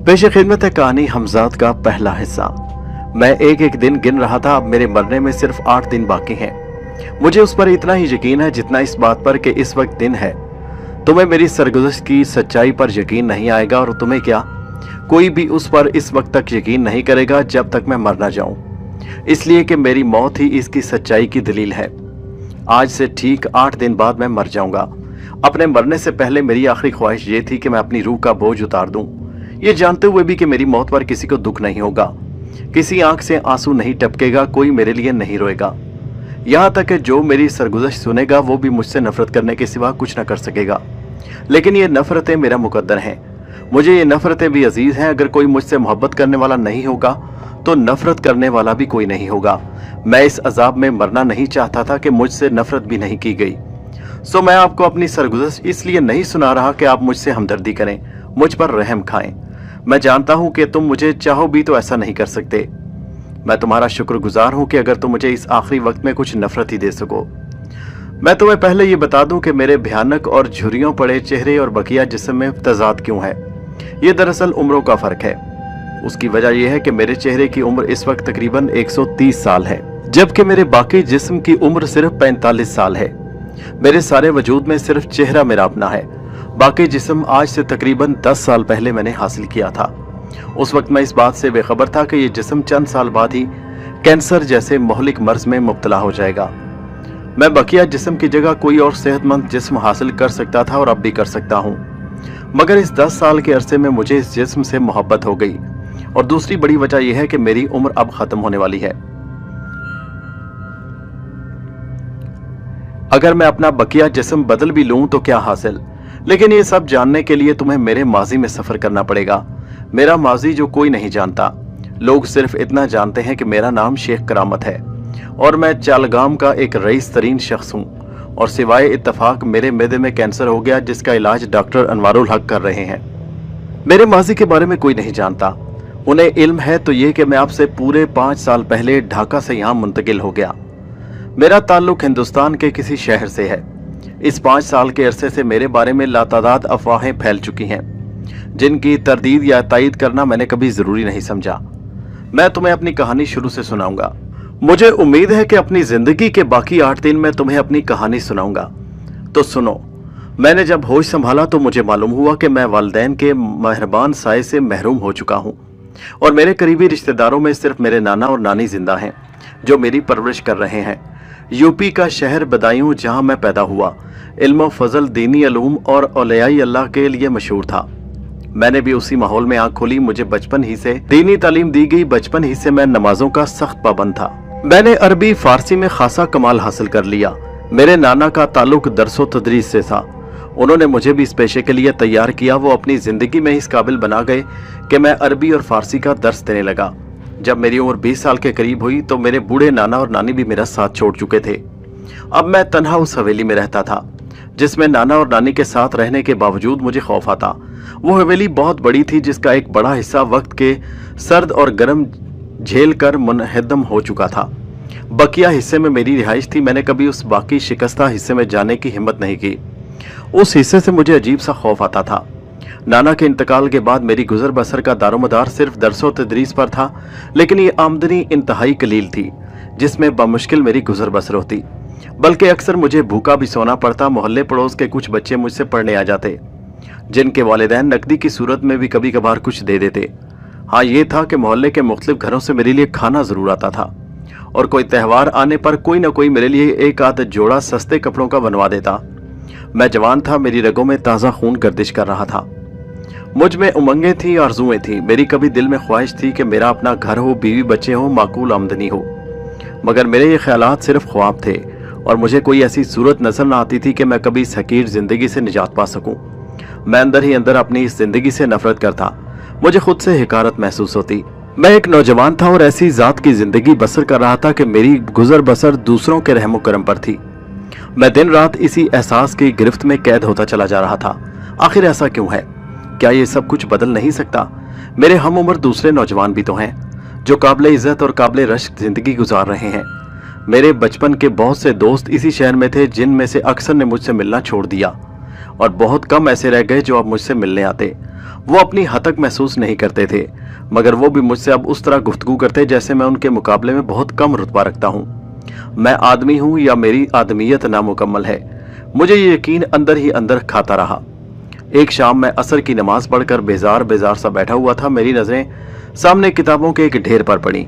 पेश खिदमत है कहानी हमजाद का पहला हिस्सा। मैं एक एक दिन गिन रहा था। अब मेरे मरने में सिर्फ 8 दिन बाकी हैं। मुझे उस पर इतना ही यकीन है जितना इस बात पर कि इस वक्त दिन है। तुम्हें मेरी सरगुज़श्त की सच्चाई पर यकीन नहीं आएगा और तुम्हें क्या, कोई भी उस पर इस वक्त तक यकीन नहीं करेगा जब तक मैं मर ना जाऊं, इसलिए कि मेरी मौत ही इसकी सच्चाई की दलील है। आज से ठीक 8 दिन बाद मैं मर जाऊंगा। अपने मरने से पहले मेरी आखिरी ख्वाहिश ये थी कि मैं अपनी रूह का बोझ उतार दूं, ये जानते हुए भी कि मेरी मौत पर किसी को दुख नहीं होगा, किसी आंख से आंसू नहीं टपकेगा, कोई मेरे लिए नहीं रोएगा। यहाँ तक कि जो मेरी सरगुज़श्त सुनेगा वो भी मुझसे नफरत करने के सिवा कुछ न कर सकेगा। लेकिन ये नफरतें मेरा मुकद्दर हैं। मुझे ये नफरतें भी अजीज हैं। अगर कोई मुझसे मोहब्बत करने वाला नहीं होगा तो नफरत करने वाला भी कोई नहीं होगा। मैं इस अजाब में मरना नहीं चाहता था कि मुझसे नफरत भी नहीं की गई। सो मैं आपको अपनी सरगुज़श्त इसलिए नहीं सुना रहा कि आप मुझसे हमदर्दी करें, मुझ पर रहम खाएं। मैं जानता हूं कि तुम मुझे चाहो भी तो ऐसा नहीं कर सकते। मैं तुम्हारा शुक्रगुजार हूं कि अगर तुम मुझे इस आखिरी वक्त में कुछ नफरत ही दे सको। मैं तुम्हें पहले ये बता दूं कि मेरे भयानक और झुर्रियों पड़े चेहरे और बकिया जिस्म में तजाद क्यों है। ये दरअसल उम्रों का फर्क है। उसकी वजह यह है कि मेरे चेहरे की उम्र इस वक्त तकरीबन 130 साल है, जबकि मेरे बाकी जिस्म की उम्र सिर्फ 45 साल है। मेरे सारे वजूद में सिर्फ चेहरा मेरा अपना है। बाकी जिस्म आज से तकरीबन 10 साल पहले मैंने हासिल किया था। उस वक्त मैं इस बात से बेखबर था कि ये जिस्म चंद साल बाद ही कैंसर जैसे मोहलिक मर्ज में मुब्तला हो जाएगा। मैं बकिया जिस्म की जगह कोई और सेहतमंद जिस्म हासिल कर सकता था और अब भी कर सकता हूँ, मगर इस 10 साल के अरसे में मुझे इस जिस्म से मोहब्बत हो गई। और दूसरी बड़ी वजह यह है कि मेरी उम्र अब खत्म होने वाली है। अगर मैं अपना बकिया जिस्म बदल भी लूं तो क्या हासिल, लेकिन ये सब जानने के लिए तुम्हें मेरे माजी में सफर करना पड़ेगा। मेरा माजी जो कोई नहीं जानता। लोग सिर्फ इतना जानते हैं कि मेरा नाम शेख करामत है और मैं चालगाम का एक रईस तरीन शख्स हूँ। और सिवाय इत्तफाक मेरे मैदे में कैंसर हो गया जिसका इलाज डॉक्टर अनवारुल हक कर रहे हैं। मेरे माजी के बारे में कोई नहीं जानता। उन्हें इल्म है तो ये कि मैं आपसे पूरे 5 साल पहले ढाका से यहाँ मुंतकिल हो गया। मेरा ताल्लुक हिंदुस्तान के किसी शहर से है। इस 5 साल के अरसे से मेरे बारे में लातादाद अफवाहें फैल चुकी हैं, जिनकी तरदीद या तायीद करना मैंने कभी जरूरी नहीं समझा। मैं तुम्हें अपनी कहानी शुरू से सुनाऊंगा। मुझे उम्मीद है कि अपनी जिंदगी के बाकी 8 दिन मैं तुम्हें अपनी कहानी सुनाऊंगा। तो सुनो। मैंने जब होश संभाला तो मुझे मालूम हुआ कि मैं वालिदैन के मेहरबान साए से महरूम हो चुका हूँ और मेरे करीबी रिश्तेदारों में सिर्फ मेरे नाना और नानी जिंदा हैं जो मेरी परवरिश कर रहे हैं। यूपी का शहर बदायूं जहां मैं पैदा हुआ इल्म फजल, दीनी अलूम और औलियाई अल्लाह के लिए मशहूर था। मैंने भी उसी माहौल में आंख खोली। मुझे बचपन ही से दीनी तालीम दी गई। बचपन ही से मैं नमाजों का सख्त पाबंद था। मैंने अरबी फारसी में खासा कमाल हासिल कर लिया। मेरे नाना का ताल्लुक दरसो तदरीस से था। उन्होंने मुझे भी इस पेशे के लिए तैयार किया। वो अपनी जिंदगी में इस काबिल बना गए कि मैं अरबी और फारसी का दर्स देने लगा। जब मेरी उम्र 20 साल के करीब हुई तो मेरे बूढ़े नाना और नानी भी मेरा साथ छोड़ चुके थे। अब मैं तन्हा उस हवेली में रहता था जिसमें नाना और नानी के साथ रहने के बावजूद मुझे खौफ आता। वो हवेली बहुत बड़ी थी जिसका एक बड़ा हिस्सा वक्त के सर्द और गर्म झेल कर मुनहदम हो चुका था। बकिया हिस्से में मेरी रिहाइश थी। मैंने कभी उस बाकी शिकस्ता हिस्से में जाने की हिम्मत नहीं की। उस हिस्से से मुझे अजीब सा खौफ आता था। नाना के इंतकाल के बाद मेरी गुजर बसर का दारोमदार सिर्फ दरसो तदरीस पर था, लेकिन ये आमदनी इंतहाई कलील थी जिसमें बमुश्किल मेरी गुजर बसर होती। बल्कि अक्सर मुझे भूखा भी सोना पड़ता। मोहल्ले पड़ोस के कुछ बच्चे मुझसे पढ़ने आ जाते जिनके वालिदैन नकदी की सूरत में भी कभी कभार कुछ दे देते। हाँ, ये था कि मोहल्ले के मुख्तलिफ घरों से मेरे लिए खाना जरूर आता था और कोई त्यौहार आने पर कोई ना कोई मेरे लिए एक आध जोड़ा सस्ते कपड़ों का बनवा देता। मैं जवान था। मेरी रगों में ताज़ा खून गर्दिश कर रहा था। मुझ में उमंगें थी, आरजुएं थी। मेरी कभी दिल में ख्वाहिश थी कि मेरा अपना घर हो, बीवी बच्चे हो, माकूल आमदनी हो। मगर मेरे ये ख्यालात सिर्फ ख्वाब थे और मुझे कोई ऐसी सूरत नजर न आती थी कि मैं कभी इस हकीर जिंदगी से निजात पा सकूं। मैं अंदर ही अंदर अपनी इस जिंदगी से नफरत करता। मुझे खुद से हिकारत महसूस होती। मैं एक नौजवान था और ऐसी जात की जिंदगी बसर कर रहा था कि मेरी गुजर बसर दूसरों के रहमो करम पर थी। मैं दिन रात इसी एहसास की गिरफ्त में कैद होता चला जा रहा था। आखिर ऐसा क्यों है? क्या ये सब कुछ बदल नहीं सकता? मेरे हम उम्र दूसरे नौजवान भी तो हैं जो काबिल इज्जत और काबिल रश्क जिंदगी गुजार रहे हैं। मेरे बचपन के बहुत से दोस्त इसी शहर में थे जिनमें से अक्सर ने मुझसे मिलना छोड़ दिया और बहुत कम ऐसे रह गए जो अब मुझसे मिलने आते। वो अपनी हतक महसूस नहीं करते थे, मगर वो भी मुझसे अब उस तरह गुफ्तगू करते जैसे मैं उनके मुकाबले में बहुत कम रुतबा रखता हूँ। मैं आदमी हूँ या मेरी आदमियत नामुकम्मल है, मुझे ये यकीन अंदर ही अंदर खाता रहा। एक शाम मैं असर की नमाज पढ़कर बेजार बेजार सा बैठा हुआ था। मेरी नजरें सामने किताबों के एक ढेर पर पड़ी।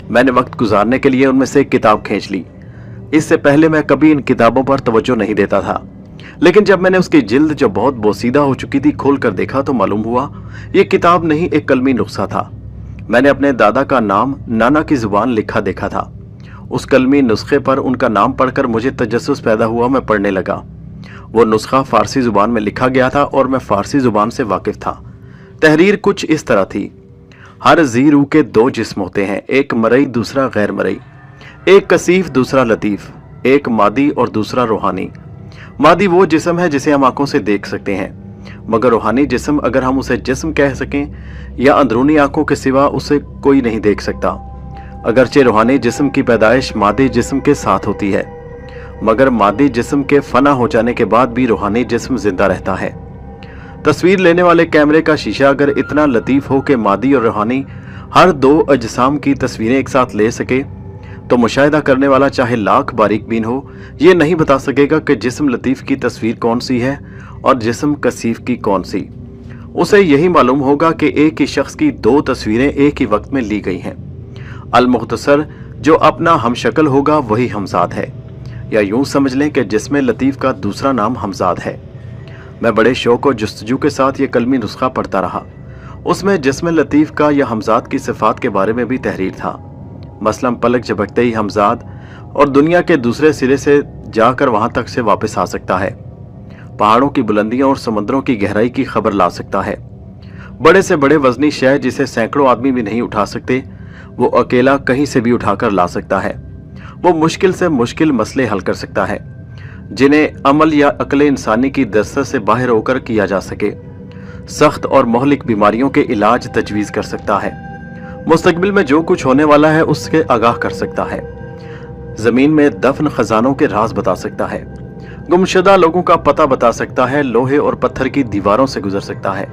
मैंने वक्त गुजारने के लिए उनमें से एक किताब खींच ली। इससे पहले मैं कभी इन किताबों पर तवज्जो नहीं देता था, लेकिन जब मैंने उसकी जिल्द जो बहुत बोसीदा हो चुकी थी खोल कर देखा तो मालूम हुआ ये किताब नहीं, एक कलमी नुस्खा था। मैंने अपने दादा का नाम नाना की जुबान लिखा देखा था। उस कलमी नुस्खे पर उनका नाम पढ़कर मुझे तजस्सुस पैदा हुआ। मैं पढ़ने लगा। वो नुस्खा फारसी जुबान में लिखा गया था और मैं फारसी जुबान से वाकिफ था। तहरीर कुछ इस तरह थी। हर जी रूह के दो जिस्म होते हैं, एक मरई दूसरा गैर मरई, एक कसीफ दूसरा लतीफ, एक मादी और दूसरा रूहानी। मादी वो जिस्म है जिसे हम आंखों से देख सकते हैं, मगर रूहानी जिस्म, अगर हम उसे जिस्म कह सकें या अंदरूनी आंखों के सिवा उसे कोई नहीं देख सकता। अगरचे रूहानी जिस्म की पैदाइश मादी जिस्म के साथ होती है, मगर मादी जिस्म के फना हो जाने के बाद भी रूहानी जिस्म जिंदा रहता है। तस्वीर लेने वाले कैमरे का शीशा अगर इतना लतीफ हो कि मादी और रूहानी हर दो अजसाम की तस्वीरें एक साथ ले सके, तो मुशाहिदा करने वाला चाहे लाख बारीक बीन हो, ये नहीं बता सकेगा कि जिस्म लतीफ की तस्वीर कौन सी है और जिस्म कसीफ की कौन सी। उसे यही मालूम होगा कि एक ही शख्स की दो तस्वीरें एक ही वक्त में ली गई हैं। अल मुख्तसर जो अपना हमशक्ल होगा वही हमजाद है, या यूं समझ लें कि जिस्म लतीफ का दूसरा नाम हमजाद है। मैं बड़े शौक और जुस्तजू के साथ ये कलमी नुस्खा पढ़ता रहा। उसमें जिस्म लतीफ का या हमजाद की सिफात के बारे में भी तहरीर था। मसलन पलक झपकते ही हमजाद और दुनिया के दूसरे सिरे से जाकर वहां तक से वापस आ सकता है। पहाड़ों की बुलंदियों और समुद्रों की गहराई की खबर ला सकता है। बड़े से बड़े वजनी शय जिसे सैकड़ों आदमी भी नहीं उठा सकते, वो अकेला कहीं से भी उठाकर ला सकता है। वो मुश्किल से मुश्किल मसले हल कर सकता है, जिन्हें अमल या अक्ल इंसानी की दस्तक से बाहर होकर किया जा सके। सख्त और मोहलिक बीमारियों के इलाज तजवीज़ कर सकता है। मुस्तकबिल में जो कुछ होने वाला है उसके आगाह कर सकता है। जमीन में दफन खजानों के राज बता सकता है। गुमशुदा लोगों का पता बता सकता है। लोहे और पत्थर की दीवारों से गुजर सकता है।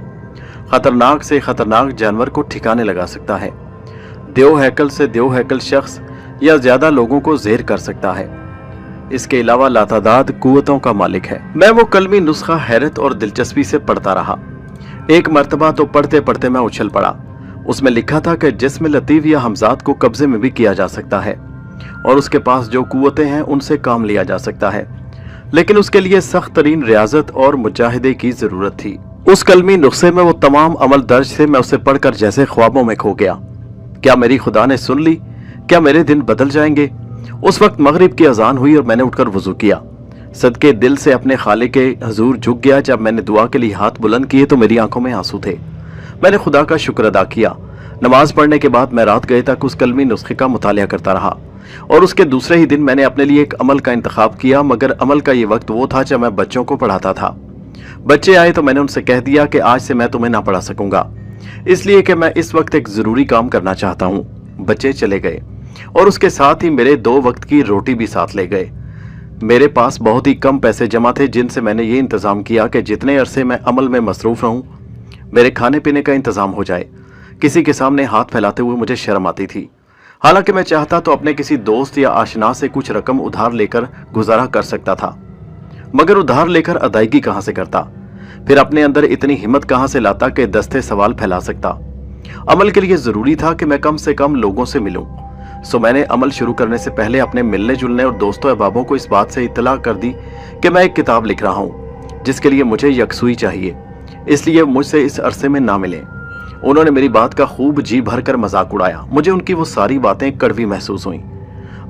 खतरनाक से खतरनाक जानवर को ठिकाने लगा सकता है। देव हैकल से देव हैकल शख्स या ज्यादा लोगों को ज़ेर कर सकता है। इसके अलावा लातादाद कुव्वतों का मालिक है। मैं वो कलमी नुस्खा हैरत और दिलचस्पी से पढ़ता रहा। एक मर्तबा तो पढ़ते पढ़ते मैं उछल पड़ा। उसमें लिखा था कि जिस्म लतीफ या हमजाद को कब्जे में भी किया जा सकता है और उसके पास जो कुव्वतें हैं उनसे काम लिया जा सकता है, लेकिन उसके लिए सख्त तरीन रियाजत और मुजाहिदे की जरूरत थी। उस कलमी नुस्खे में वो तमाम अमल दर्ज थे। मैं उसे पढ़कर जैसे ख्वाबों में खो गया। क्या मेरी खुदा ने सुन ली? क्या मेरे दिन बदल जाएंगे? उस वक्त मगरिब की अजान हुई और मैंने उठकर वजू किया। सदके दिल से अपने खालिक के हजूर झुक गया। जब मैंने दुआ के लिए हाथ बुलंद किए तो मेरी आंखों में आंसू थे। मैंने खुदा का शुक्र अदा किया। नमाज पढ़ने के बाद मैं रात गए तक उस कलमी नुस्खे का मुतालिया करता रहा और उसके दूसरे ही दिन मैंने अपने लिए एक अमल का इंतखाब किया, मगर अमल का ये वक्त वो था जब मैं बच्चों को पढ़ाता था। बच्चे आए तो मैंने उनसे कह दिया कि आज से मैं तुम्हें ना पढ़ा सकूंगा, इसलिए कि मैं इस वक्त एक जरूरी काम करना चाहता हूँ। बच्चे चले गए और उसके साथ ही मेरे 2 वक्त की रोटी भी साथ ले गए। मेरे पास बहुत ही कम पैसे जमा थे, जिनसे मैंने ये इंतजाम किया कि जितने अरसे मैं अमल में मसरूफ रहूं, मेरे खाने पीने का इंतजाम हो जाए। किसी के सामने हाथ फैलाते हुए मुझे शर्म आती थी। हालांकि मैं चाहता तो अपने किसी दोस्त या आशना से कुछ रकम उधार लेकर गुजारा कर सकता था, मगर उधार लेकर अदायगी कहां से करता? फिर अपने अंदर इतनी हिम्मत कहां से लाता कि दस्ते सवाल फैला सकता? अमल के लिए जरूरी था कि मैं कम से कम लोगों से मिलूं। सो मैंने अमल शुरू करने से पहले अपने मिलने जुलने और दोस्तों अहबाबों को इस बात से इत्तला कर दी कि मैं एक किताब लिख रहा हूं, जिसके लिए मुझे यकसुई चाहिए, इसलिए मुझसे इस अरसे में ना मिले। उन्होंने मेरी बात का खूब जी भर कर मजाक उड़ाया। मुझे उनकी वो सारी बातें कड़वी महसूस हुई,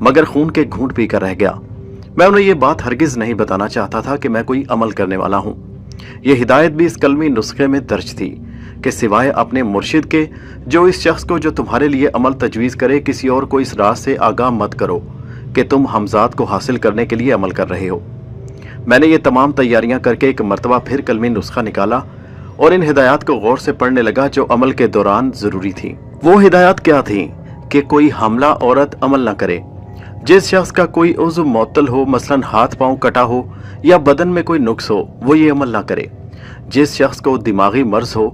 मगर खून के घूंट पीकर रह गया। मैं उन्हें ये बात हरगिज नहीं बताना चाहता था कि मैं कोई अमल करने वाला हूँ। ये हिदायत भी इस कलमी नुस्खे में दर्ज थी कि सिवाय अपने मुर्शिद के, जो इस शख्स को जो तुम्हारे लिए अमल तजवीज़ करे, किसी और को इस राज से आगाह मत करो कि तुम हमजाद को हासिल करने के लिए अमल कर रहे हो। मैंने ये तमाम तैयारियां करके एक मरतबा फिर कलमी नुस्खा निकाला और इन हिदायत को गौर से पढ़ने लगा जो अमल के दौरान जरूरी थी। वो हिदायत क्या थी कि कोई हमला औरत अमल न करे, जिस शख्स का कोई उज़्व मुअत्तल हो, मसलन हाथ पांव कटा हो या बदन में कोई नुक्स हो, वो ये अमल ना करे। जिस शख्स को दिमागी मर्ज हो,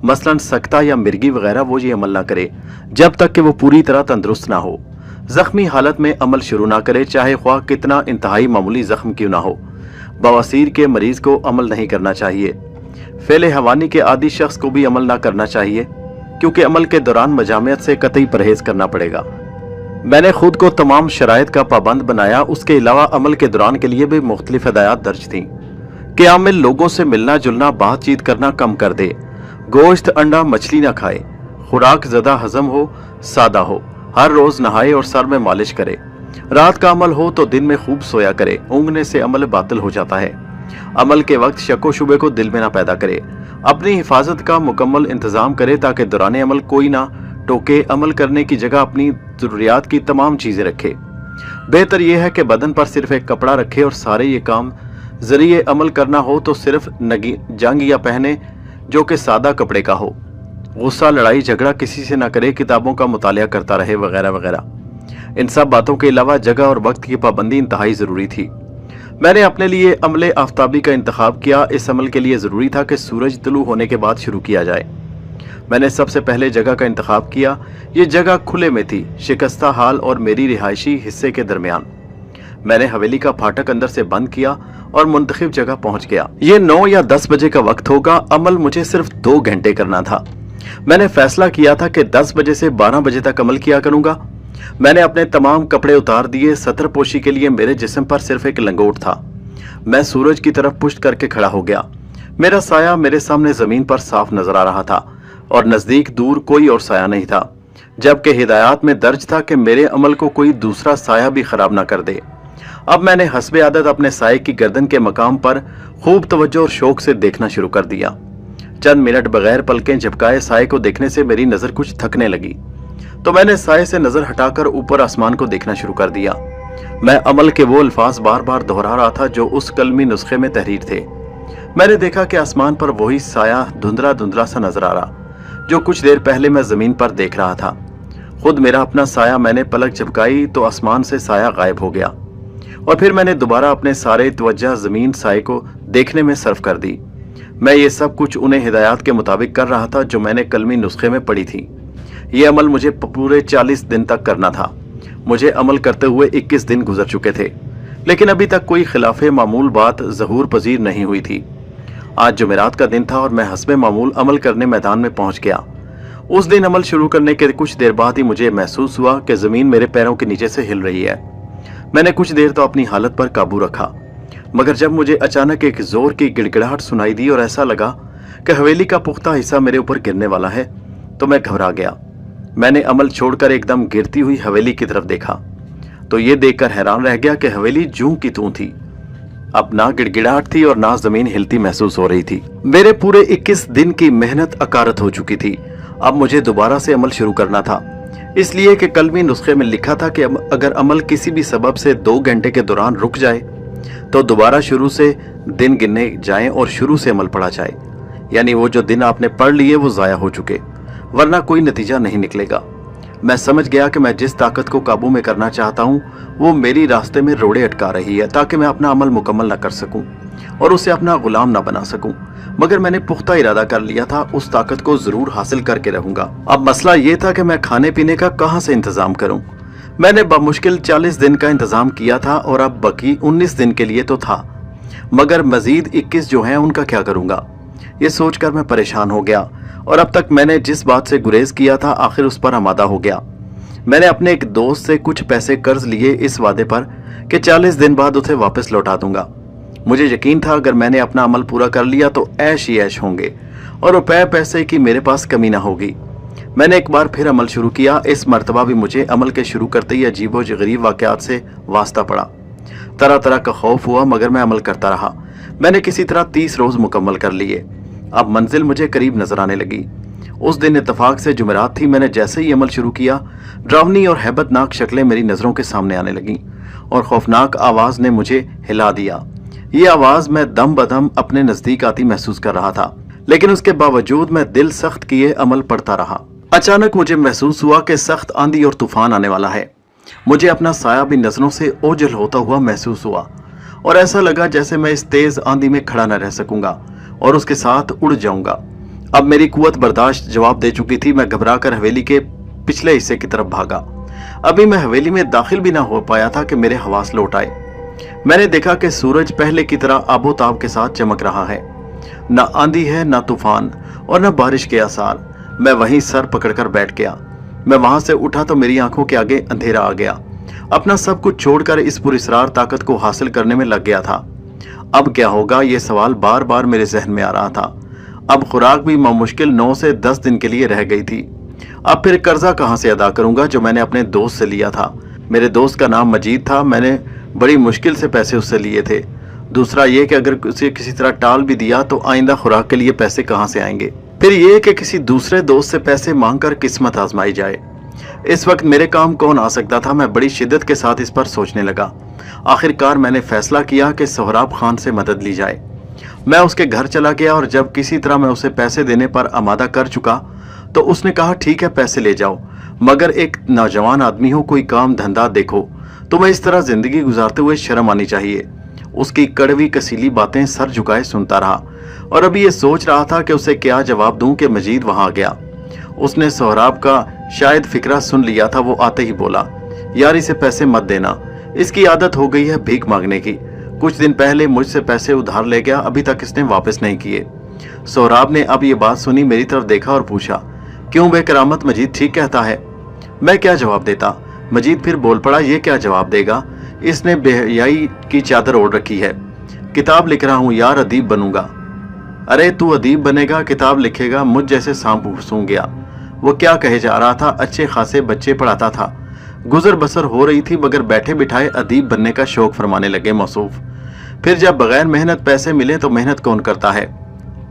मसलन सकता या मिर्गी वगैरह, वो ये अमल ना करे जब तक कि वो पूरी तरह तंदुरुस्त ना हो। जख्मी हालत में अमल शुरू ना करे, चाहे ख्वाह कितना इंतहाई मामूली जख्म क्यों ना हो। बवासीर के मरीज को अमल नहीं करना चाहिए। फेले हवानी के आदी शख्स को भी अमल ना करना चाहिए, क्योंकि अमल के दौरान मजामियत से कतई परहेज करना पड़ेगा। मैंने खुद को तमाम शराइत का पाबंद बनाया। उसके अलावा अमल के दौरान के लिए भी मुख्तलिफ हिदायत दर्ज थी कि आमिल लोगों से मिलना जुलना, बातचीत करना कम कर दे, गोश्त अंडा मछली ना खाए, खुराक ज़्यादा हजम हो, सादा हो, हर रोज नहाए और सर में मालिश करे। रात का अमल हो तो दिन में खूब सोया करे। ऊँघने से अमल बातिल हो जाता है। अमल के वक्त शको शुबे को दिल में ना पैदा करे। अपनी हिफाजत का मुकम्मल इंतजाम करे ताकि दौरान अमल कोई ना टोके। अमल करने की जगह अपनी जरूरियात की तमाम चीजें रखे। बेहतर यह है कि बदन पर सिर्फ एक कपड़ा रखे और सारे ये काम जरिए अमल करना हो तो सिर्फ जंग या पहने जो कि सादा कपड़े का हो। गुस्सा लड़ाई झगड़ा किसी से ना करे, किताबों का मुतालिया करता रहे वगैरह वगैरह। इन सब बातों के अलावा जगह और वक्त की पाबंदी इंतहाई ज़रूरी थी। मैंने अपने लिए अमले आफ्ताबी का इंतखाब किया। इस अमल के लिए ज़रूरी था कि सूरज तुलू होने के बाद शुरू किया जाए। मैंने सबसे पहले जगह का इंतखाब किया। ये जगह खुले में थी, शिकस्ता हाल और मेरी रिहायशी हिस्से के दरमियान। मैंने हवेली का फाटक अंदर से बंद किया और मुंतखब जगह पहुंच गया। ये 9 या 10 बजे का वक्त होगा। अमल मुझे सिर्फ 2 घंटे करना था। मैंने फैसला किया था कि 10 बजे से 12 बजे तक अमल किया करूंगा। मैंने अपने तमाम कपड़े उतार दिए। सतर पोशी के लिए मेरे जिस्म पर सिर्फ एक लंगोट था। मैं सूरज की तरफ पुष्ट करके खड़ा हो गया। मेरा साया मेरे सामने जमीन पर साफ नजर आ रहा था और नजदीक दूर कोई और साया नहीं था, जबकि हिदायत में दर्ज था कि मेरे अमल को कोई दूसरा साया भी खराब ना कर दे। अब मैंने हस्बे आदत अपने साये की गर्दन के मकाम पर खूब तवज्जो और शौक से देखना शुरू कर दिया। चंद मिनट बगैर पलकें झपकाए साये को देखने से मेरी नजर कुछ थकने लगी, तो मैंने साये से नजर हटाकर ऊपर आसमान को देखना शुरू कर दिया। मैं अमल के वो अल्फाज बार बार दोहरा रहा था जो उस कलमी नुस्खे में तहरीर थे। मैंने देखा कि आसमान पर वही साया धुंधला धुंधला सा नजर आ रहा जो कुछ देर पहले मैं जमीन पर देख रहा था। खुद मेरा अपना साया। मैंने पलक झपकाई तो आसमान से साया गायब हो गया और फिर मैंने दोबारा अपने सारे तवज्जो जमीन साये को देखने में सर्फ कर दी। मैं ये सब कुछ उन्हें हिदायत के मुताबिक कर रहा था जो मैंने कलमी नुस्खे में पढ़ी थी। ये अमल मुझे पूरे 40 दिन तक करना था। मुझे अमल करते हुए 21 दिन गुजर चुके थे, लेकिन अभी तक कोई खिलाफे मामूल बात ज़हूर पजीर नहीं हुई थी। आज जुमेरात का दिन था और मैं हस्बे मामूल अमल करने मैदान में पहुंच गया। उस दिन अमल शुरू करने के कुछ देर बाद ही मुझे महसूस हुआ कि ज़मीन मेरे पैरों के नीचे से हिल रही है। मैंने कुछ देर तो अपनी हालत पर काबू रखा, मगर जब मुझे अचानक एक जोर की गिड़गिड़ाहट सुनाई दी और ऐसा लगा कि हवेली का पुख्ता हिस्सा मेरे ऊपर गिरने वाला है, तो मैं घबरा गया। मैंने अमल छोड़कर एकदम गिरती हुई हवेली की तरफ देखा तो ये देखकर हैरान रह गया कि हवेली जूं की तूं थी। अब ना गिड़गिड़ाहट थी और ना जमीन हिलती महसूस हो रही थी। मेरे पूरे 21 दिन की मेहनत अकारत हो चुकी थी। अब मुझे दोबारा से अमल शुरू करना था, इसलिए कि कलमी नुस्खे में लिखा था कि अगर अमल किसी भी सबब से 2 घंटे के दौरान रुक जाए तो दोबारा शुरू से दिन गिनने जाएं और शुरू से अमल पढ़ा जाए। यानी वो जो दिन आपने पढ़ लिए वो ज़ाया हो चुके, वरना कोई नतीजा नहीं निकलेगा। मैं समझ गया कि मैं जिस ताकत को काबू में करना चाहता हूँ वो मेरी रास्ते में रोड़े अटका रही है, ताकि मैं अपना अमल मुकम्मल ना कर सकूं और उसे अपना गुलाम ना बना सकूं। मगर मैंने पुख्ता इरादा कर लिया था, उस ताकत को जरूर हासिल करके रहूंगा। अब मसला ये था कि मैं खाने पीने का कहाँ से इंतजाम करूं। मैंने बमुश्किल 40 दिन का इंतजाम किया था और अब बाकी 19 दिन के लिए तो था, मगर मजीद 21 जो हैं उनका क्या करूंगा। ये सोचकर मैं परेशान हो गया और अब तक मैंने जिस बात से गुरेज किया था आखिर उस पर आमादा हो गया। मैंने अपने एक दोस्त से कुछ पैसे कर्ज लिए इस वादे पर कि 40 दिन बाद उसे वापस लौटा दूंगा। मुझे यकीन था अगर मैंने अपना अमल पूरा कर लिया तो ऐश ही ऐश होंगे और रुपए पैसे की मेरे पास कमी ना होगी। मैंने एक बार फिर अमल शुरू किया। इस मर्तबा भी मुझे अमल के शुरू करते ही अजीबो गरीब वाकयात से वास्ता पड़ा। तरह तरह का खौफ हुआ, मगर मैं अमल करता रहा। मैंने किसी तरह 30 रोज मुकम्मल कर लिए। अब मंजिल मुझे करीब नजर आने लगी। उस दिन इत्तफाक से जुमेरात थी। मैंने जैसे ही अमल शुरू किया, डरावनी और हैबतनाक शक्लें मेरी नजरों के सामने आने लगीं और खौफनाक आवाज ने मुझे हिला दिया। ये आवाज मैं दम बदम अपने नजदीक आती महसूस कर रहा था, लेकिन उसके बावजूद मैं दिल सख्त किए अमल पढ़ता रहा। अचानक मुझे महसूस हुआ कि सख्त आंधी और तूफान आने वाला है। मुझे अपना साया भी नजरों से ओझल होता हुआ महसूस हुआ और ऐसा लगा जैसे मैं इस तेज आंधी में खड़ा न रह सकूंगा और उसके साथ उड़ जाऊंगा। अब मेरी कुव्वत बर्दाश्त जवाब दे चुकी थी। मैं घबराकर हवेली के पिछले हिस्से की तरफ भागा। अभी मैं हवेली में दाखिल भी ना हो पाया था कि मेरे हवास लौट आए। मैंने देखा कि सूरज पहले की तरह आबोताब के साथ चमक रहा है। न आंधी है, न तूफान और न बारिश के आसार। मैं वहीं सर पकड़कर बैठ गया। मैं वहां से उठा तो मेरी आंखों के आगे अंधेरा आ गया। अपना सब कुछ छोड़कर इस पुरस्रार ताकत को हासिल करने में लग गया था। अब क्या होगा, यह सवाल बार बार मेरे जहन में आ रहा था। अब खुराक भी मुश्किल 9 से 10 दिन के लिए रह गई थी। अब फिर कर्जा कहां से अदा करूंगा जो मैंने अपने दोस्त से लिया था। मेरे दोस्त का नाम मजीद था। मैंने बड़ी मुश्किल से पैसे उससे लिए थे। दूसरा ये कि अगर उसे किसी तरह टाल भी दिया तो आइंदा खुराक के लिए पैसे कहां से आएंगे। फिर ये कि किसी दूसरे दोस्त से पैसे मांगकर किस्मत आजमाई जाए। इस वक्त मेरे काम कौन आ सकता था। मैं बड़ी शिद्दत के साथ इस पर सोचने लगा। आखिरकार मैंने फैसला किया कि सोहराब खान से मदद ली जाए। मैं उसके घर चला गया और जब किसी तरह मैं उसे पैसे देने पर आमादा कर चुका तो उसने कहा, ठीक है पैसे ले जाओ, मगर एक नौजवान आदमी हो, कोई काम धंधा देखो। तुम्हें इस तरह जिंदगी गुजारते हुए शर्म आनी चाहिए। उसकी कड़वी कसीली बातें सर झुकाए सुनता रहा और अभी ये सोच रहा था कि उसे क्या जवाब दूं कि मजीद वहां आ गया। उसने सोहराब का शायद फिक्रा सुन लिया था। वो आते ही बोला, यार इसे पैसे मत देना, इसकी आदत हो गई है भीख मांगने की। कुछ दिन पहले मुझसे पैसे उधार ले गया, अभी तक इसने वापस नहीं किए। सोहराब ने अब ये बात सुनी, मेरी तरफ देखा और पूछा, क्यों बेकरामत, मजीद ठीक कहता है? मैं क्या जवाब देता। मजीद फिर बोल पड़ा, ये क्या जवाब देगा, इसने बेहयाई की चादर ओढ़ रखी है। किताब लिख रहा हूं यार, अदीब बनूंगा। अरे तू अदीब बनेगा, किताब लिखेगा, मुझ जैसे सांप सूंघ गया। वो क्या कहे जा रहा था। अच्छे खासे बच्चे पढ़ाता था, गुजर बसर हो रही थी, मगर बैठे बिठाए अदीब बनने का शौक फरमाने लगे मौसूफ। फिर जब बगैर मेहनत पैसे मिले तो मेहनत कौन करता है।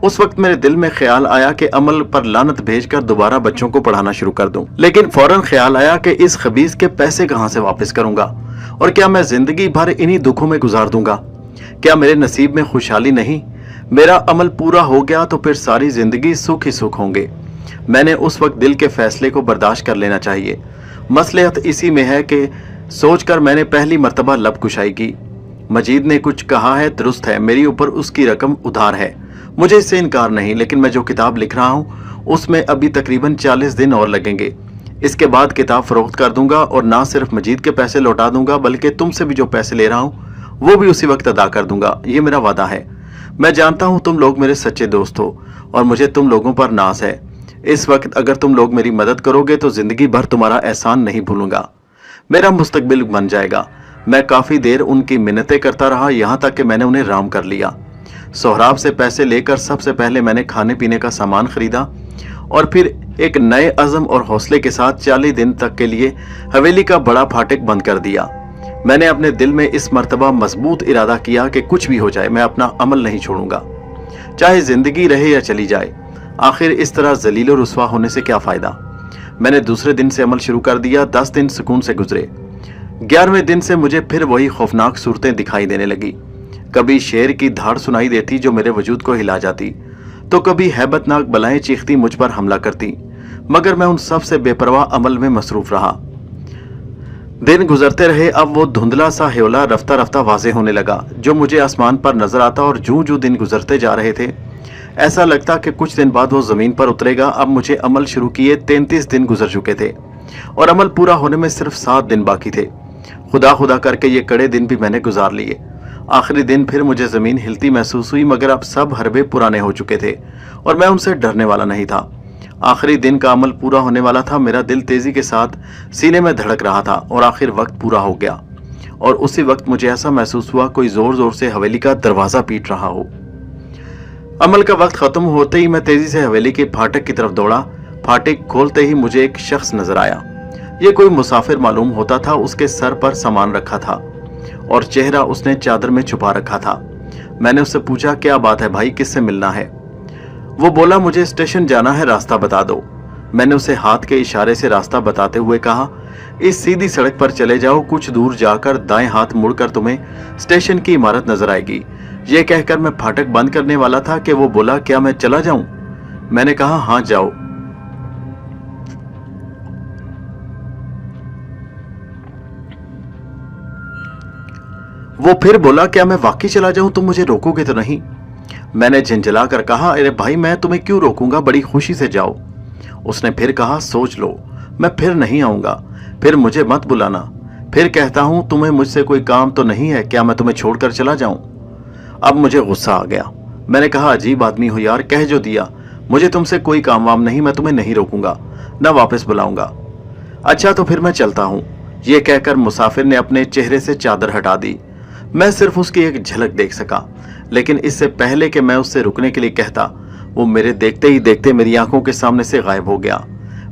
उस वक्त मेरे दिल में ख्याल आया कि अमल पर लानत भेजकर दोबारा बच्चों को पढ़ाना शुरू कर दूं। लेकिन फौरन ख्याल आया कि इस खबीज के पैसे कहां से वापस करूंगा और क्या मैं जिंदगी भर इन्हीं दुखों में गुजार दूंगा। क्या मेरे नसीब में खुशहाली नहीं? मेरा अमल पूरा हो गया तो फिर सारी जिंदगी सुख ही सुख होंगे। मैंने उस वक्त दिल के फैसले को बर्दाश्त कर लेना चाहिए। मसलहत इसी में है कि सोचकर मैंने पहली मर्तबा लब कुशाई की। मजीद ने कुछ कहा है दुरुस्त है, मेरी ऊपर उसकी रकम उधार है, मुझे इससे इनकार नहीं। लेकिन मैं जो किताब लिख रहा हूँ उसमें अभी तकरीबन 40 दिन और लगेंगे। इसके बाद किताब फरोख्त कर दूंगा और ना सिर्फ मजीद के पैसे लौटा दूंगा बल्कि तुमसे भी जो पैसे ले रहा हूँ वो भी उसी वक्त अदा कर दूंगा। ये मेरा वादा है। मैं जानता हूँ तुम लोग मेरे सच्चे दोस्त हो और मुझे तुम लोगों पर नाज है। इस वक्त अगर तुम लोग मेरी मदद करोगे तो जिंदगी भर तुम्हारा एहसान नहीं भूलूंगा। मेरा मुस्तकबिल बन जाएगा। मैं काफी देर उनकी मिन्नतें करता रहा, यहाँ तक कि मैंने उन्हें राम कर लिया। सोहराब से पैसे लेकर सबसे पहले मैंने खाने पीने का सामान खरीदा और फिर एक नए अज़म और हौसले के साथ 40 दिन तक के लिए हवेली का बड़ा फाटक बंद कर दिया। मैंने अपने दिल में इस मर्तबा मजबूत इरादा किया कि कुछ भी हो जाए मैं अपना अमल नहीं छोड़ूंगा, चाहे जिंदगी रहे या चली जाए। आखिर इस तरह जलील और रुस्वा होने से क्या फायदा। मैंने दूसरे दिन से अमल शुरू कर दिया। 10 दिन सुकून से गुजरे। 11वें दिन से मुझे फिर वही खौफनाक सूरतें दिखाई देने लगी। कभी शेर की धाड़ सुनाई देती जो मेरे वजूद को हिला जाती, तो कभी हैबतनाक बलाएं चीखती मुझ पर हमला करती, मगर मैं उन सब से बेपरवाह अमल में मसरूफ रहा। दिन गुजरते रहे। अब वो धुंधला सा ह्योला रफ्ता रफ्ता वाज़ेह होने लगा जो मुझे आसमान पर नजर आता और जूं जूं दिन गुजरते जा रहे थे ऐसा लगता कि कुछ दिन बाद वो जमीन पर उतरेगा। अब मुझे अमल शुरू किए 33 दिन गुजर चुके थे और अमल पूरा होने में सिर्फ 7 दिन बाकी थे। खुदा खुदा करके ये कड़े दिन भी मैंने गुजार लिए। आखिरी दिन फिर मुझे जमीन हिलती महसूस हुई, मगर अब सब हरबे पुराने हो चुके थे और मैं उनसे डरने वाला नहीं था। आखिरी दिन का अमल पूरा होने वाला था। मेरा दिल तेजी के साथ सीने में धड़क रहा था और आखिर वक्त पूरा हो गया और उसी वक्त मुझे ऐसा महसूस हुआ कोई जोर जोर से हवेली का दरवाजा पीट रहा हो। अमल का वक्त खत्म होते ही मैं तेजी से हवेली के फाटक की तरफ दौड़ा। फाटक खोलते ही मुझे एक शख्स नजर आया। ये कोई मुसाफिर मालूम होता था। उसके सर पर सामान रखा था और चेहरा उसने चादर में छुपा रखा था। मैंने उससे पूछा, क्या बात है भाई, किससे मिलना है? वो बोला, मुझे स्टेशन जाना है, रास्ता बता दो। मैंने उसे हाथ के इशारे से रास्ता बताते हुए कहा, इस सीधी सड़क पर चले जाओ, कुछ दूर जाकर दाएं हाथ मुड़कर तुम्हें स्टेशन की इमारत नजर आएगी। ये कहकर मैं फाटक बंद करने वाला था कि वो बोला, क्या मैं चला जाऊं? मैंने कहा, हाँ जाओ। वो फिर बोला, क्या मैं वाकई चला जाऊं? तुम मुझे रोकोगे तो नहीं? मैंने झंझला कर कहा, अरे भाई मैं तुम्हें क्यों रोकूंगा, बड़ी खुशी से जाओ। उसने फिर कहा, सोच लो, मैं फिर नहीं आऊंगा, फिर मुझे मत बुलाना। फिर कहता हूं, तुम्हें मुझसे कोई काम तो नहीं है, क्या मैं तुम्हें छोड़कर चला जाऊं? अब मुझे गुस्सा आ गया। मैंने कहा, अजीब आदमी हो यार, कह जो दिया, मुझे तुमसे कोई काम वाम नहीं, मैं तुम्हें नहीं रोकूंगा, न वापस बुलाऊंगा। अच्छा तो फिर मैं चलता हूं। ये कहकर मुसाफिर ने अपने चेहरे से चादर हटा दी। मैं सिर्फ उसकी एक झलक देख सका, लेकिन इससे पहले कि मैं उससे रुकने के लिए कहता, वो मेरे देखते ही देखते मेरी आंखों के सामने से गायब हो गया।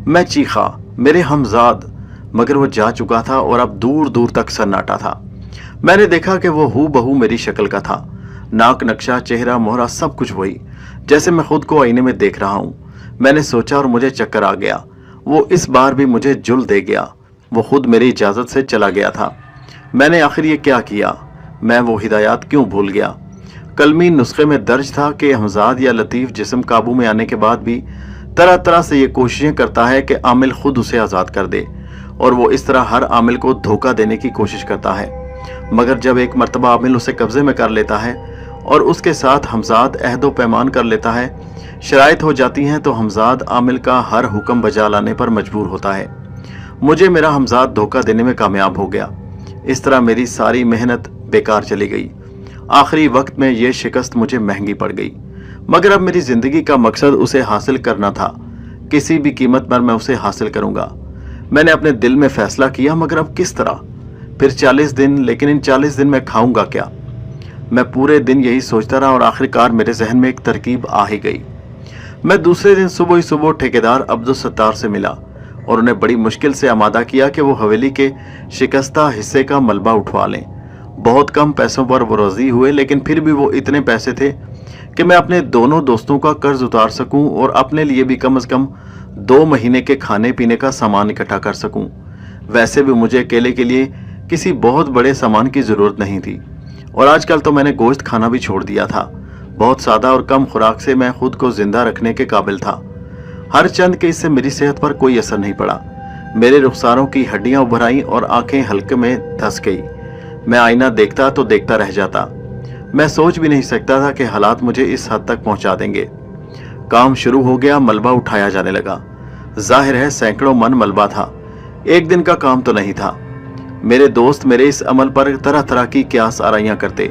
मैं चीखा, मेरे हमजाद, मगर वो जा चुका था और अब दूर दूर तक सन्नाटा था। मैंने देखा कि वो हूबहू मेरी शक्ल का था, नाक नक्शा, चेहरा, मोहरा, सब कुछ वही, जैसे मैं खुद को आईने में देख रहा हूं। मैंने सोचा और मुझे चक्कर आ गया। वो इस बार भी मुझे जुल दे गया। वो खुद मेरी इजाजत से चला गया था। मैंने आखिर ये क्या किया? मैं वो हिदायत क्यों भूल गया? कलमी नुस्खे में दर्ज था कि हमजाद या लतीफ जिस्म काबू में आने के बाद भी तरह तरह से ये कोशिशें करता है कि आमिल खुद उसे आज़ाद कर दे, और वो इस तरह हर आमिल को धोखा देने की कोशिश करता है। मगर जब एक मर्तबा आमिल उसे कब्जे में कर लेता है और उसके साथ हमजाद अहदो पैमान कर लेता है, शराइत हो जाती हैं, तो हमजाद आमिल का हर हुक्म बजा लाने पर मजबूर होता है। मुझे मेरा हमजाद धोखा देने में कामयाब हो गया। इस तरह मेरी सारी मेहनत बेकार चली गई। आखिरी वक्त में यह शिकस्त मुझे महंगी पड़ गई, मगर अब मेरी जिंदगी का मकसद उसे हासिल करना था। किसी भी कीमत पर मैं उसे हासिल करूंगा। मैंने अपने दिल में फैसला किया, मगर अब किस तरह? फिर 40 दिन, लेकिन इन 40 दिन में खाऊंगा क्या? मैं पूरे दिन यही सोचता रहा और आखिरकार मेरे जहन में एक तरकीब आ ही गई। मैं दूसरे दिन सुबह ही सुबह ठेकेदार अब्दुल सत्तार से मिला और उन्हें बड़ी मुश्किल से आमादा किया कि वो हवेली के शिकस्ता हिस्से का मलबा उठवा लें। बहुत कम पैसों पर वो राजी हुए, लेकिन फिर भी वो इतने पैसे थे कि मैं अपने दोनों दोस्तों का कर्ज उतार सकूं और अपने लिए भी कम से कम 2 महीने के खाने पीने का सामान इकट्ठा कर सकूं। वैसे भी मुझे अकेले के लिए किसी बहुत बड़े सामान की जरूरत नहीं थी, और आजकल तो मैंने गोश्त खाना भी छोड़ दिया था। बहुत सादा और कम खुराक से मैं खुद को जिंदा रखने के काबिल था। हर चंद के इससे मेरी सेहत पर कोई असर नहीं पड़ा। मेरे रुखसारों की हड्डियां उभर आईं और आंखें हल्के में धंस गई। मैं आईना देखता तो देखता रह जाता। मैं सोच भी नहीं सकता था कि हालात मुझे इस हद तक पहुंचा देंगे। काम शुरू हो गया, मलबा उठाया जाने लगा। जाहिर है सैकड़ों मन मलबा था, एक दिन का काम तो नहीं था। मेरे दोस्त मेरे इस अमल पर तरह तरह की क्यास आराइयां करते,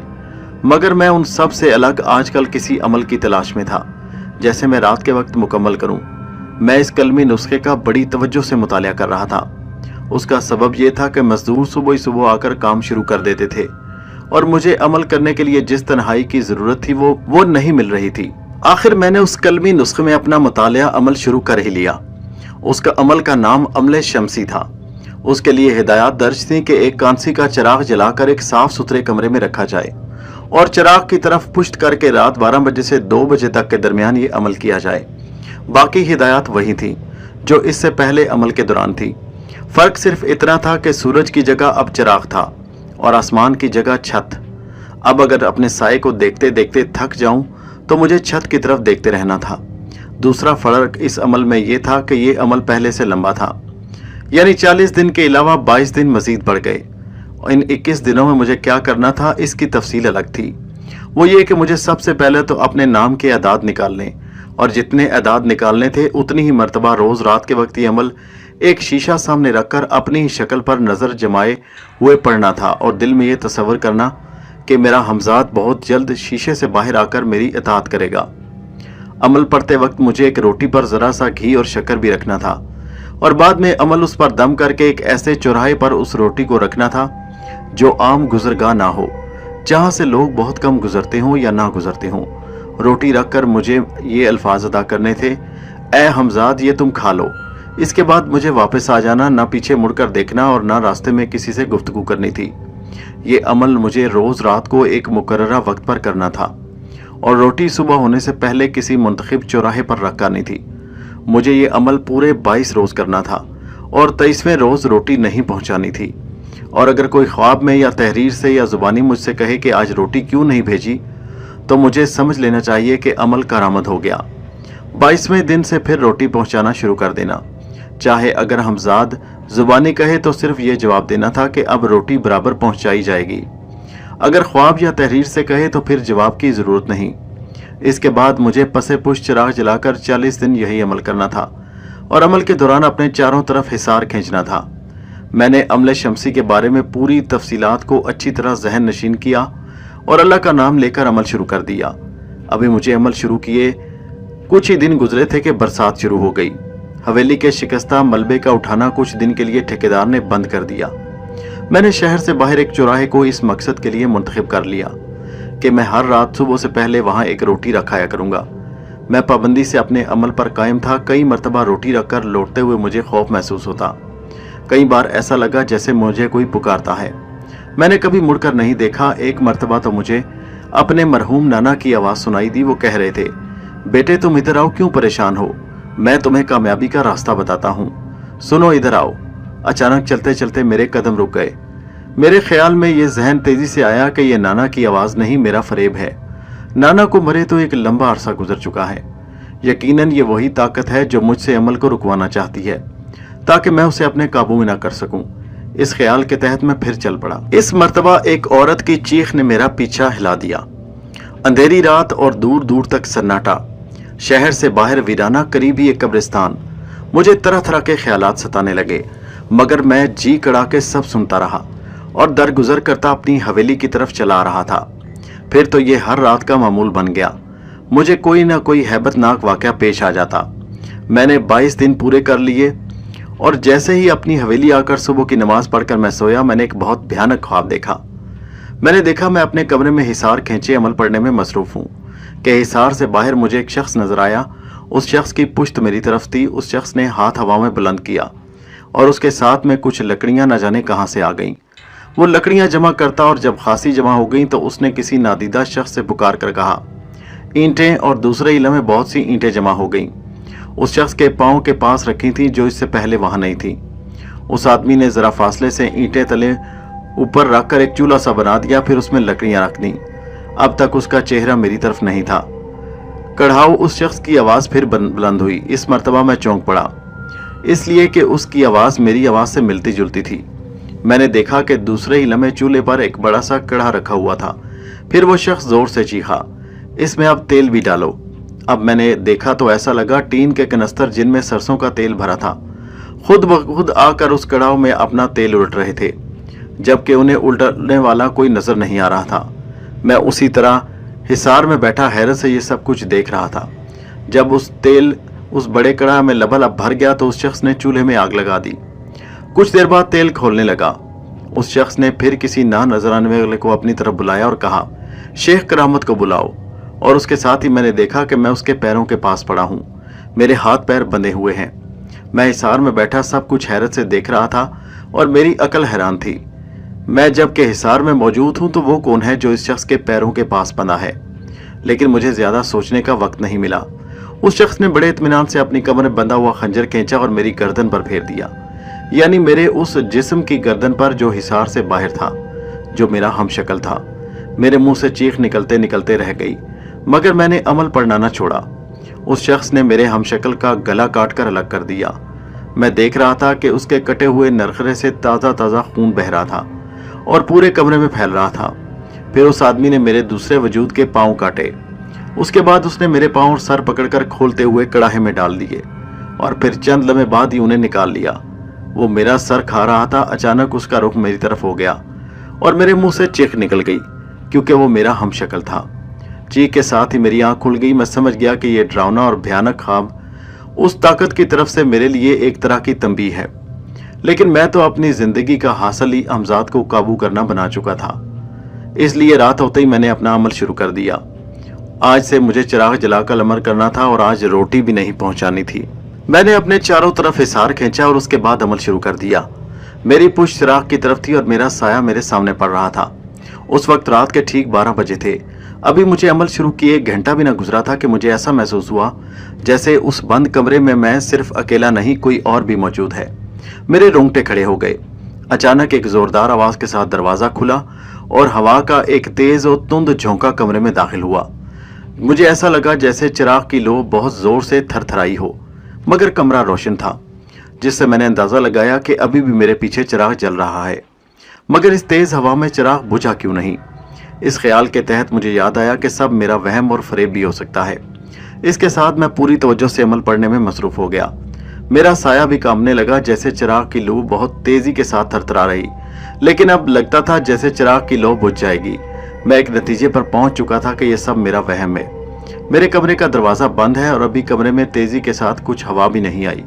मगर मैं उन सब से अलग आजकल किसी अमल की तलाश में था, जैसे मैं रात के वक्त मुकम्मल करूं। मैं इस कलमी नुस्खे का बड़ी तवज्जो से मुतालिया कर रहा था। उसका सबब यह था कि मजदूर सुबह ही सुबह आकर काम शुरू कर देते थे, और मुझे अमल करने के लिए जिस तन्हाई की जरूरत थी वो नहीं मिल रही थी। आखिर मैंने उस कलमी नुस्खे में अपना मुतालिया अमल शुरू कर ही लिया। उसका अमल का नाम अमले शमसी था। उसके लिए हिदायत दर्ज थी कि एक कांसी का चिराग जलाकर एक साफ सुथरे कमरे में रखा जाए और चिराग की तरफ पुश्त करके रात 12 बजे से 2 बजे तक के दरमियान ये अमल किया जाए। बाकी हिदायत वही थी जो इससे पहले अमल के दौरान थी। फर्क सिर्फ इतना था कि सूरज की जगह अब चिराग था और आसमान की जगह छत। अब अगर अपने साये को देखते देखते थक जाऊं तो मुझे छत की तरफ देखते रहना था। दूसरा फर्क इस अमल में यह था कि यह अमल पहले से लंबा था, यानी 40 दिन के अलावा 22 दिन मजीद बढ़ गए। इन 21 दिनों में मुझे क्या करना था इसकी तफसील अलग थी। वो ये कि मुझे सबसे पहले तो अपने नाम के अदाद निकालने, और जितने अदाद निकालने थे उतनी ही मरतबा रोज रात के वक्त ये अमल एक शीशा सामने रखकर अपनी ही शक्ल पर नजर जमाए हुए पढ़ना था, और दिल में ये तस्वर करना कि मेरा हमजाद बहुत जल्द शीशे से बाहर आकर मेरी इताअत करेगा। अमल पढ़ते वक्त मुझे एक रोटी पर जरा सा घी और शक्कर भी रखना था, और बाद में अमल उस पर दम करके एक ऐसे चौराहे पर उस रोटी को रखना था जो आम गुजरगाह ना हो, जहां से लोग बहुत कम गुजरते हों या ना गुजरते हों। रोटी रखकर मुझे ये अल्फाज अदा करने थे, ए हमजाद ये तुम खा लो। इसके बाद मुझे वापस आ जाना, ना पीछे मुड़कर देखना और ना रास्ते में किसी से गुफ्तगू करनी थी। ये अमल मुझे रोज रात को एक मुकर्ररा वक्त पर करना था, और रोटी सुबह होने से पहले किसी मुंतखब चौराहे पर रख करनी थी। मुझे ये अमल पूरे 22 रोज करना था, और 23वें रोज रोटी नहीं पहुंचानी थी। और अगर कोई ख्वाब में या तहरीर से या जुबानी मुझसे कहे कि आज रोटी क्यों नहीं भेजी, तो मुझे समझ लेना चाहिए कि अमल करामद हो गया। 22वें दिन से फिर रोटी पहुंचाना शुरू कर देना। चाहे अगर हमजाद जुबानी कहे तो सिर्फ ये जवाब देना था कि अब रोटी बराबर पहुंचाई जाएगी। اگر خواب یا تحریر سے کہے تو پھر جواب کی ضرورت نہیں۔ اس کے بعد مجھے پس پش چراغ جلا کر 40 دن یہی عمل کرنا تھا اور عمل کے دوران اپنے چاروں طرف حصار کھینچنا تھا۔ میں نے عمل شمسی کے بارے میں پوری تفصیلات کو اچھی طرح ذہن نشین کیا اور اللہ کا نام لے کر عمل شروع کر دیا۔ ابھی مجھے عمل شروع کیے کچھ ہی دن گزرے تھے کہ برسات شروع ہو گئی۔ حویلی کے شکستہ ملبے کا اٹھانا کچھ دن کے لیے ٹھیکیدار نے بند کر دیا۔ میں نے شہر سے باہر ایک چوراہے کو اس مقصد کے لیے منتخب کر لیا کہ میں ہر رات صبح سے پہلے وہاں ایک روٹی رکھایا کروں گا۔ میں پابندی سے اپنے عمل پر قائم تھا۔ کئی مرتبہ روٹی رکھ کر لوٹتے ہوئے مجھے خوف محسوس ہوتا۔ کئی بار ایسا لگا جیسے مجھے کوئی پکارتا ہے۔ میں نے کبھی مڑ کر نہیں دیکھا۔ ایک مرتبہ تو مجھے اپنے مرحوم نانا کی آواز سنائی دی۔ وہ کہہ رہے تھے، بیٹے تم ادھر آؤ، کیوں پریشان ہو؟ میں تمہیں کامیابی کا راستہ بتاتا ہوں، سنو ادھر آؤ۔ اچانک چلتے چلتے میرے قدم رک گئے۔ میرے خیال میں یہ ذہن تیزی سے آیا کہ یہ نانا کی آواز نہیں، میرا فریب ہے۔ نانا کو مرے تو ایک لمبا عرصہ گزر چکا ہے۔ یقیناً یہ وہی طاقت ہے جو مجھ سے عمل کو رکوانا چاہتی ہے تاکہ میں اسے اپنے قابو میں نہ کر سکوں۔ اس خیال کے تحت میں پھر چل پڑا۔ اس مرتبہ ایک عورت کی چیخ نے میرا پیچھا ہلا دیا۔ اندھیری رات اور دور دور تک سناٹا، شہر سے باہر ویرانہ، قریب ہی ایک قبرستان۔ مجھے طرح طرح کے خیالات ستانے لگے، مگر میں جی کڑا کے سب سنتا رہا اور درگزر کرتا اپنی حویلی کی طرف چلا رہا تھا۔ پھر تو یہ ہر رات کا معمول بن گیا۔ مجھے کوئی نہ کوئی ہیبت ناک واقعہ پیش آ جاتا۔ میں نے 22 دن پورے کر لیے اور جیسے ہی اپنی حویلی آ کر صبح کی نماز پڑھ کر میں سویا، میں نے ایک بہت بھیانک خواب دیکھا۔ میں نے دیکھا میں اپنے کمرے میں حصار کھینچے عمل پڑھنے میں مصروف ہوں کہ حصار سے باہر مجھے ایک شخص نظر آیا۔ اس شخص کی پشت میری طرف تھی۔ اس شخص نے ہاتھ ہوا میں بلند کیا اور اس کے ساتھ میں کچھ لکڑیاں نہ جانے کہاں سے آ گئیں۔ وہ لکڑیاں جمع کرتا اور جب خاصی جمع ہو گئیں تو اس نے کسی نادیدہ شخص سے پکار کر کہا، اینٹیں، اور دوسرے ہی لمحے بہت سی اینٹیں جمع ہو گئیں۔ اس شخص کے پاؤں کے پاس رکھی تھیں جو اس سے پہلے وہاں نہیں تھی۔ اس آدمی نے ذرا فاصلے سے اینٹیں تلے اوپر رکھ کر ایک چولہا سا بنا دیا، پھر اس میں لکڑیاں رکھ دیں۔ اب تک اس کا چہرہ میری طرف نہیں تھا۔ کڑھاؤ اس شخص کی آواز پھر بلند ہوئی۔ اس مرتبہ میں چونک پڑا، اس لیے کہ اس کی آواز میری آواز سے ملتی جلتی تھی۔ میں نے دیکھا کہ دوسرے ہی لمحے چولہے پر ایک بڑا سا کڑھا رکھا ہوا تھا۔ پھر وہ شخص زور سے چیخا، اس میں اب تیل بھی ڈالو۔ اب میں نے دیکھا تو ایسا لگا ٹین کے کنستر جن میں سرسوں کا تیل بھرا تھا خود بخود آ کر اس کڑھاؤ میں اپنا تیل الٹ رہے تھے، جبکہ انہیں الٹنے والا کوئی نظر نہیں آ رہا تھا۔ میں اسی طرح حصار میں بیٹھا حیرت سے یہ سب کچھ دیکھ رہا تھا۔ جب اس تیل اس بڑے کڑھا میں لبالب بھر گیا تو اس شخص نے چولہے میں آگ لگا دی۔ کچھ دیر بعد تیل کھولنے لگا۔ اس شخص نے پھر کسی نہ نظر آنے والے کو اپنی طرف بلایا اور کہا، شیخ کرامت کو بلاؤ، اور اس کے ساتھ ہی میں نے دیکھا کہ میں اس کے پیروں کے پاس پڑا ہوں۔ میرے ہاتھ پیر بندھے ہوئے ہیں۔ میں حصار میں بیٹھا سب کچھ حیرت سے دیکھ رہا تھا اور میری عقل حیران تھی۔ میں جب کہ حصار میں موجود ہوں تو وہ کون ہے جو اس شخص کے پیروں کے پاس بندھا ہے؟ لیکن مجھے زیادہ سوچنے کا وقت نہیں ملا۔ اس شخص نے بڑے اطمینان سے اپنی کمر میں بندھا ہوا خنجر کھینچا اور میری گردن پر پھیر دیا، یعنی میرے اس جسم کی گردن پر جو حصار سے باہر تھا، جو میرا ہم شکل تھا۔ میرے منہ سے چیخ نکلتے نکلتے رہ گئی، مگر میں نے عمل پڑھنا نہ چھوڑا۔ اس شخص نے میرے ہم شکل کا گلا کاٹ کر الگ کر دیا۔ میں دیکھ رہا تھا کہ اس کے کٹے ہوئے نرخرے سے تازہ تازہ خون بہ رہا تھا اور پورے کمرے میں پھیل رہا تھا۔ پھر اس آدمی نے میرے دوسرے وجود کے پاؤں کاٹے۔ اس کے بعد اس نے میرے پاؤں اور سر پکڑ کر کھولتے ہوئے کڑاہے میں ڈال دیے اور پھر چند لمحے بعد ہی انہیں نکال لیا۔ وہ میرا سر کھا رہا تھا۔ اچانک اس کا رخ میری طرف ہو گیا اور میرے منہ سے چیخ نکل گئی کیونکہ وہ میرا ہم شکل تھا۔ چیخ کے ساتھ ہی میری آنکھ کھل گئی۔ میں سمجھ گیا کہ یہ ڈراؤنا اور بھیانک خواب اس طاقت کی طرف سے میرے لیے ایک طرح کی تنبیہ ہے، لیکن میں تو اپنی زندگی کا حاصل ہی امزاد کو قابو کرنا بنا چکا تھا۔ اس لیے رات ہوتے ہی میں نے اپنا عمل شروع کر دیا۔ آج سے مجھے چراغ جلا کر عمل کرنا تھا اور آج روٹی بھی نہیں پہنچانی تھی۔ میں نے اپنے چاروں طرف حصار کھینچا اور اس کے بعد عمل شروع کر دیا۔ میری پشت چراغ کی طرف تھی اور میرا سایہ میرے سامنے پڑ رہا تھا۔ اس وقت رات کے ٹھیک 12 بجے تھے۔ ابھی مجھے عمل شروع کیے 1 گھنٹہ بھی نہ گزرا تھا کہ مجھے ایسا محسوس ہوا جیسے اس بند کمرے میں صرف اکیلا نہیں، کوئی اور بھی موجود ہے۔ میرے رونگٹے کھڑے ہو گئے۔ اچانک ایک زوردار آواز کے ساتھ دروازہ کھلا اور ہوا کا ایک تیز اور تند جھونکا کمرے میں داخل ہوا۔ مجھے ایسا لگا جیسے چراغ کی لو بہت زور سے تھر تھرائی ہو، مگر کمرہ روشن تھا، جس سے میں نے اندازہ لگایا کہ ابھی بھی میرے پیچھے چراغ جل رہا ہے۔ مگر اس تیز ہوا میں چراغ بجھا کیوں نہیں؟ इस ख्याल के तहत मुझे याद आया कि सब मेरा वहम और फरेब भी हो सकता है। इसके साथ मैं पूरी तवज्जो से अमल पढ़ने में मसरूफ हो गया। मेरा साया भी कांपने लगा, जैसे चिराग की लू बहुत तेजी के साथ थरथरा रही, लेकिन अब लगता था जैसे चिराग की लौ बुझ जाएगी। मैं एक नतीजे पर पहुंच चुका था कि यह सब मेरा वहम है। मेरे कमरे का दरवाजा बंद है और अभी कमरे में तेजी के साथ कुछ हवा भी नहीं आई।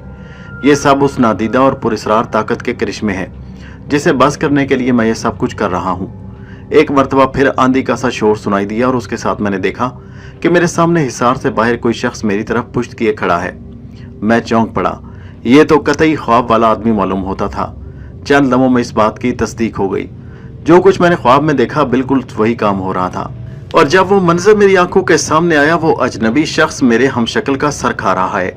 ये सब उस नादीदा और पुरस्रार ताकत के करिश्मे हैं जिसे बस करने के लिए मैं ये सब कुछ कर रहा हूँ। एक मर्तबा फिर आंधी का सा शोर सुनाई दिया और उसके साथ मैंने देखा कि मेरे सामने हिसार से बाहर कोई शख्स मेरी तरफ पुश्त किए खड़ा है। मैं चौंक पड़ा। ये तो कतई ख्वाब वाला आदमी मालूम होता था। चंद लम्हों में इस बात की तस्दीक हो गई। जो कुछ मैंने ख्वाब में देखा बिल्कुल वही काम हो रहा था, और जब वो मंजर मेरी आंखों के सामने आया, वो अजनबी शख्स मेरे हमशक्ल का सर खा रहा है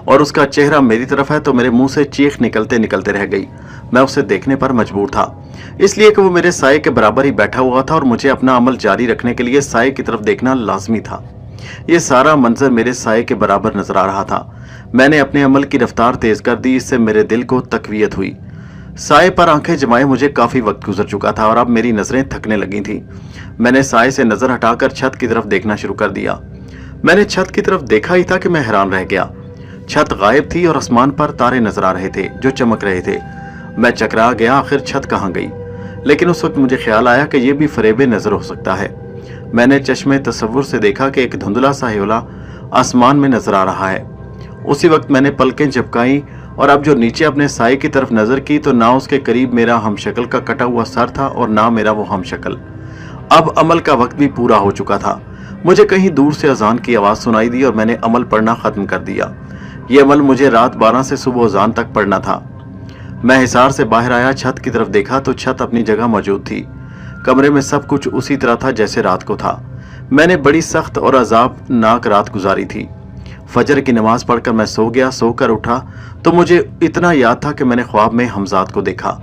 और उसका चेहरा मेरी तरफ है, तो मेरे मुंह से चीख निकलते निकलते रह गई। मैं उसे देखने पर मजबूर था, इसलिए कि वो मेरे साये के बराबर ही बैठा हुआ था और मुझे अपना अमल जारी रखने के लिए साये की तरफ देखना लाजमी था। ये सारा मंजर मेरे साये के बराबर नजर आ रहा था। मैंने अपने अमल की रफ्तार तेज कर दी, इससे मेरे दिल को तकवीयत हुई। साये पर आंखें जमाए मुझे काफी वक्त गुजर चुका था और अब मेरी नजरें थकने लगी थी। मैंने साये से नजर हटाकर छत की तरफ देखना शुरू कर दिया। मैंने छत की तरफ देखा ही था कि मैं हैरान रह गया। छत गायब थी और आसमान पर तारे नजर आ रहे थे जो चमक रहे थे। मैं चकरा गया, आखिर छत कहाँ गई? लेकिन उस वक्त मुझे ख्याल आया कि यह भी फरेब नजर हो सकता है। मैंने चश्मे तसव्वुर से देखा कि एक धुंधला सा ह्योला आसमान में नजर आ रहा है। उसी वक्त मैंने पलकें झपकाई और अब जो नीचे अपने साये की तरफ नजर की तो ना उसके करीब मेरा हमशक्ल का कटा हुआ सर था और ना मेरा वो हमशक्ल। अब अमल का वक्त भी पूरा हो चुका था। मुझे कहीं दूर से अजान की आवाज सुनाई दी और मैंने अमल पढ़ना खत्म कर दिया। ये अमल मुझे रात 12 से सुबह अजान तक पढ़ना था। मैं हिसार से बाहर आया, छत की तरफ देखा तो छत अपनी जगह मौजूद थी। कमरे में सब कुछ उसी तरह था जैसे रात को था। मैंने बड़ी सख्त और अजाबनाक रात गुजारी थी। फजर की नमाज पढ़कर मैं सो गया। सोकर उठा तो मुझे इतना याद था कि मैंने ख्वाब में हमजाद को देखा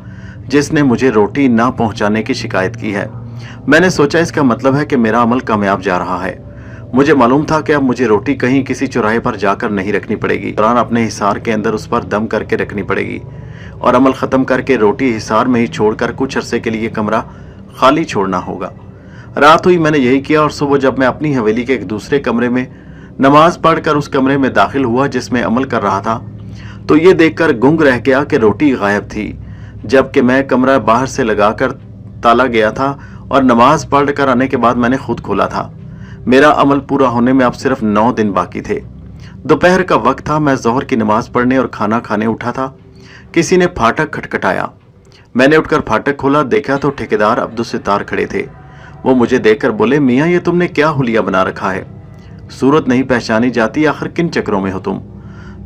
जिसने मुझे रोटी ना पहुंचाने की शिकायत की है। मैंने सोचा इसका मतलब है कि मेरा अमल कामयाब जा रहा है। मुझे मालूम था कि अब मुझे रोटी कहीं किसी चौराहे पर जाकर नहीं रखनी पड़ेगी, दौरान अपने हिसार के अंदर उस पर दम करके रखनी पड़ेगी और अमल खत्म करके रोटी हिसार में ही छोड़कर कुछ अरसे के लिए कमरा खाली छोड़ना होगा। रात हुई, मैंने यही किया और सुबह जब मैं अपनी हवेली के एक दूसरे कमरे में नमाज पढ़कर उस कमरे में दाखिल हुआ जिसमें अमल कर रहा था तो ये देखकर गुंग रह गया कि रोटी गायब थी, जबकि मैं कमरा बाहर से लगाकर ताला गया था और नमाज पढ़ कर आने के बाद मैंने खुद खोला था। मेरा अमल पूरा होने में अब सिर्फ 9 दिन बाकी थे। दोपहर का वक्त था। मैं ज़ोहर की नमाज पढ़ने और खाना खाने उठा था। किसी ने फाटक खटखटाया। मैंने उठकर फाटक खोला, देखा तो ठेकेदार अब्दुल-सित्तार खड़े थे। वो मुझे देखकर बोले, मियाँ ये तुमने क्या हुलिया बना रखा है? सूरत नहीं पहचानी जाती, आखिर किन चक्रों में हो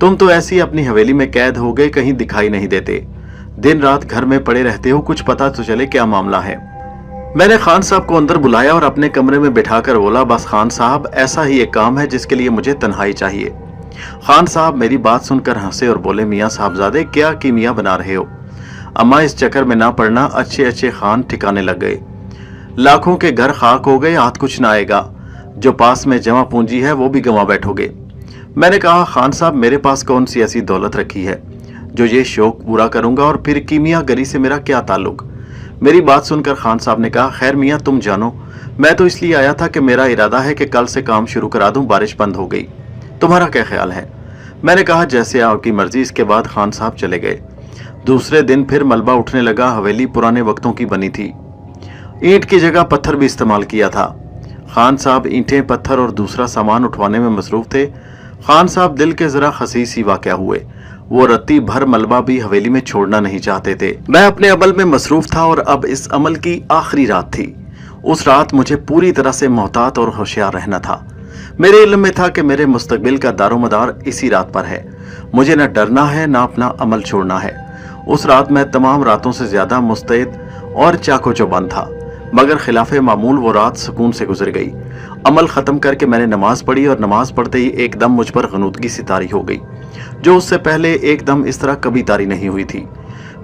तुम तो ऐसी अपनी हवेली में कैद हो गए, कहीं दिखाई नहीं देते। दिन रात घर में पड़े रहते हो, कुछ पता तो चले क्या मामला है। मैंने खान साहब को अंदर बुलाया और अपने कमरे में बिठाकर बोला, बस खान साहब ऐसा ही एक काम है जिसके लिए मुझे तन्हाई चाहिए। खान साहब मेरी बात सुनकर हंसे और बोले, मियाँ साहबजादे क्या कीमिया बना रहे हो? अम्मा इस चक्कर में ना पड़ना, अच्छे अच्छे खान ठिकाने लग गए, लाखों के घर खाक हो गए, हाथ कुछ ना आएगा, जो पास में जमा पूंजी है वो भी गंवा बैठोगे। मैंने कहा, खान साहब मेरे पास कौन सी ऐसी दौलत रखी है जो ये शौक पूरा करूंगा, और फिर कीमिया गरी से मेरा क्या ताल्लुक? मेरी बात सुनकर खान साहब ने कहा, खैर मियाँ तुम जानो, मैं तो इसलिए आया था कि मेरा इरादा है कि कल से काम शुरू करा दूं, बारिश बंद हो गई, तुम्हारा क्या ख्याल है? मैंने कहा, जैसे आपकी मर्जी। इसके बाद खान साहब चले गए। दूसरे दिन फिर मलबा उठने लगा। हवेली पुराने वक्तों की बनी थी। ईंट की जगह पत्थर भी इस्तेमाल किया था। खान साहब ईंटें, पत्थर और दूसरा सामान उठवाने में मसरूफ थे। खान साहब दिल के जरा खसीस ही वाक़या हुए। वो रत्ती भर मलबा भी हवेली में छोड़ना नहीं चाहते थे। मैं अपने अमल में मसरूफ था और अब इस अमल की आखिरी रात थी। उस रात मुझे पूरी तरह से मोहतात और होशियार रहना था। मेरे इल्म में था कि मेरे मुस्तकबिल का दारोमदार इसी रात पर है। मुझे न डरना है न अपना अमल छोड़ना है। उस रात मैं तमाम रातों से ज्यादा मुस्तैद और चाको चौबंद था, मगर खिलाफे मामूल वो रात सुकून से गुजर गई। अमल खत्म करके मैंने नमाज पढ़ी और नमाज पढ़ते ही एकदम मुझ पर गनूदगी सी तारी हो गई, जो उससे पहले एकदम इस तरह कभी तारी नहीं हुई थी।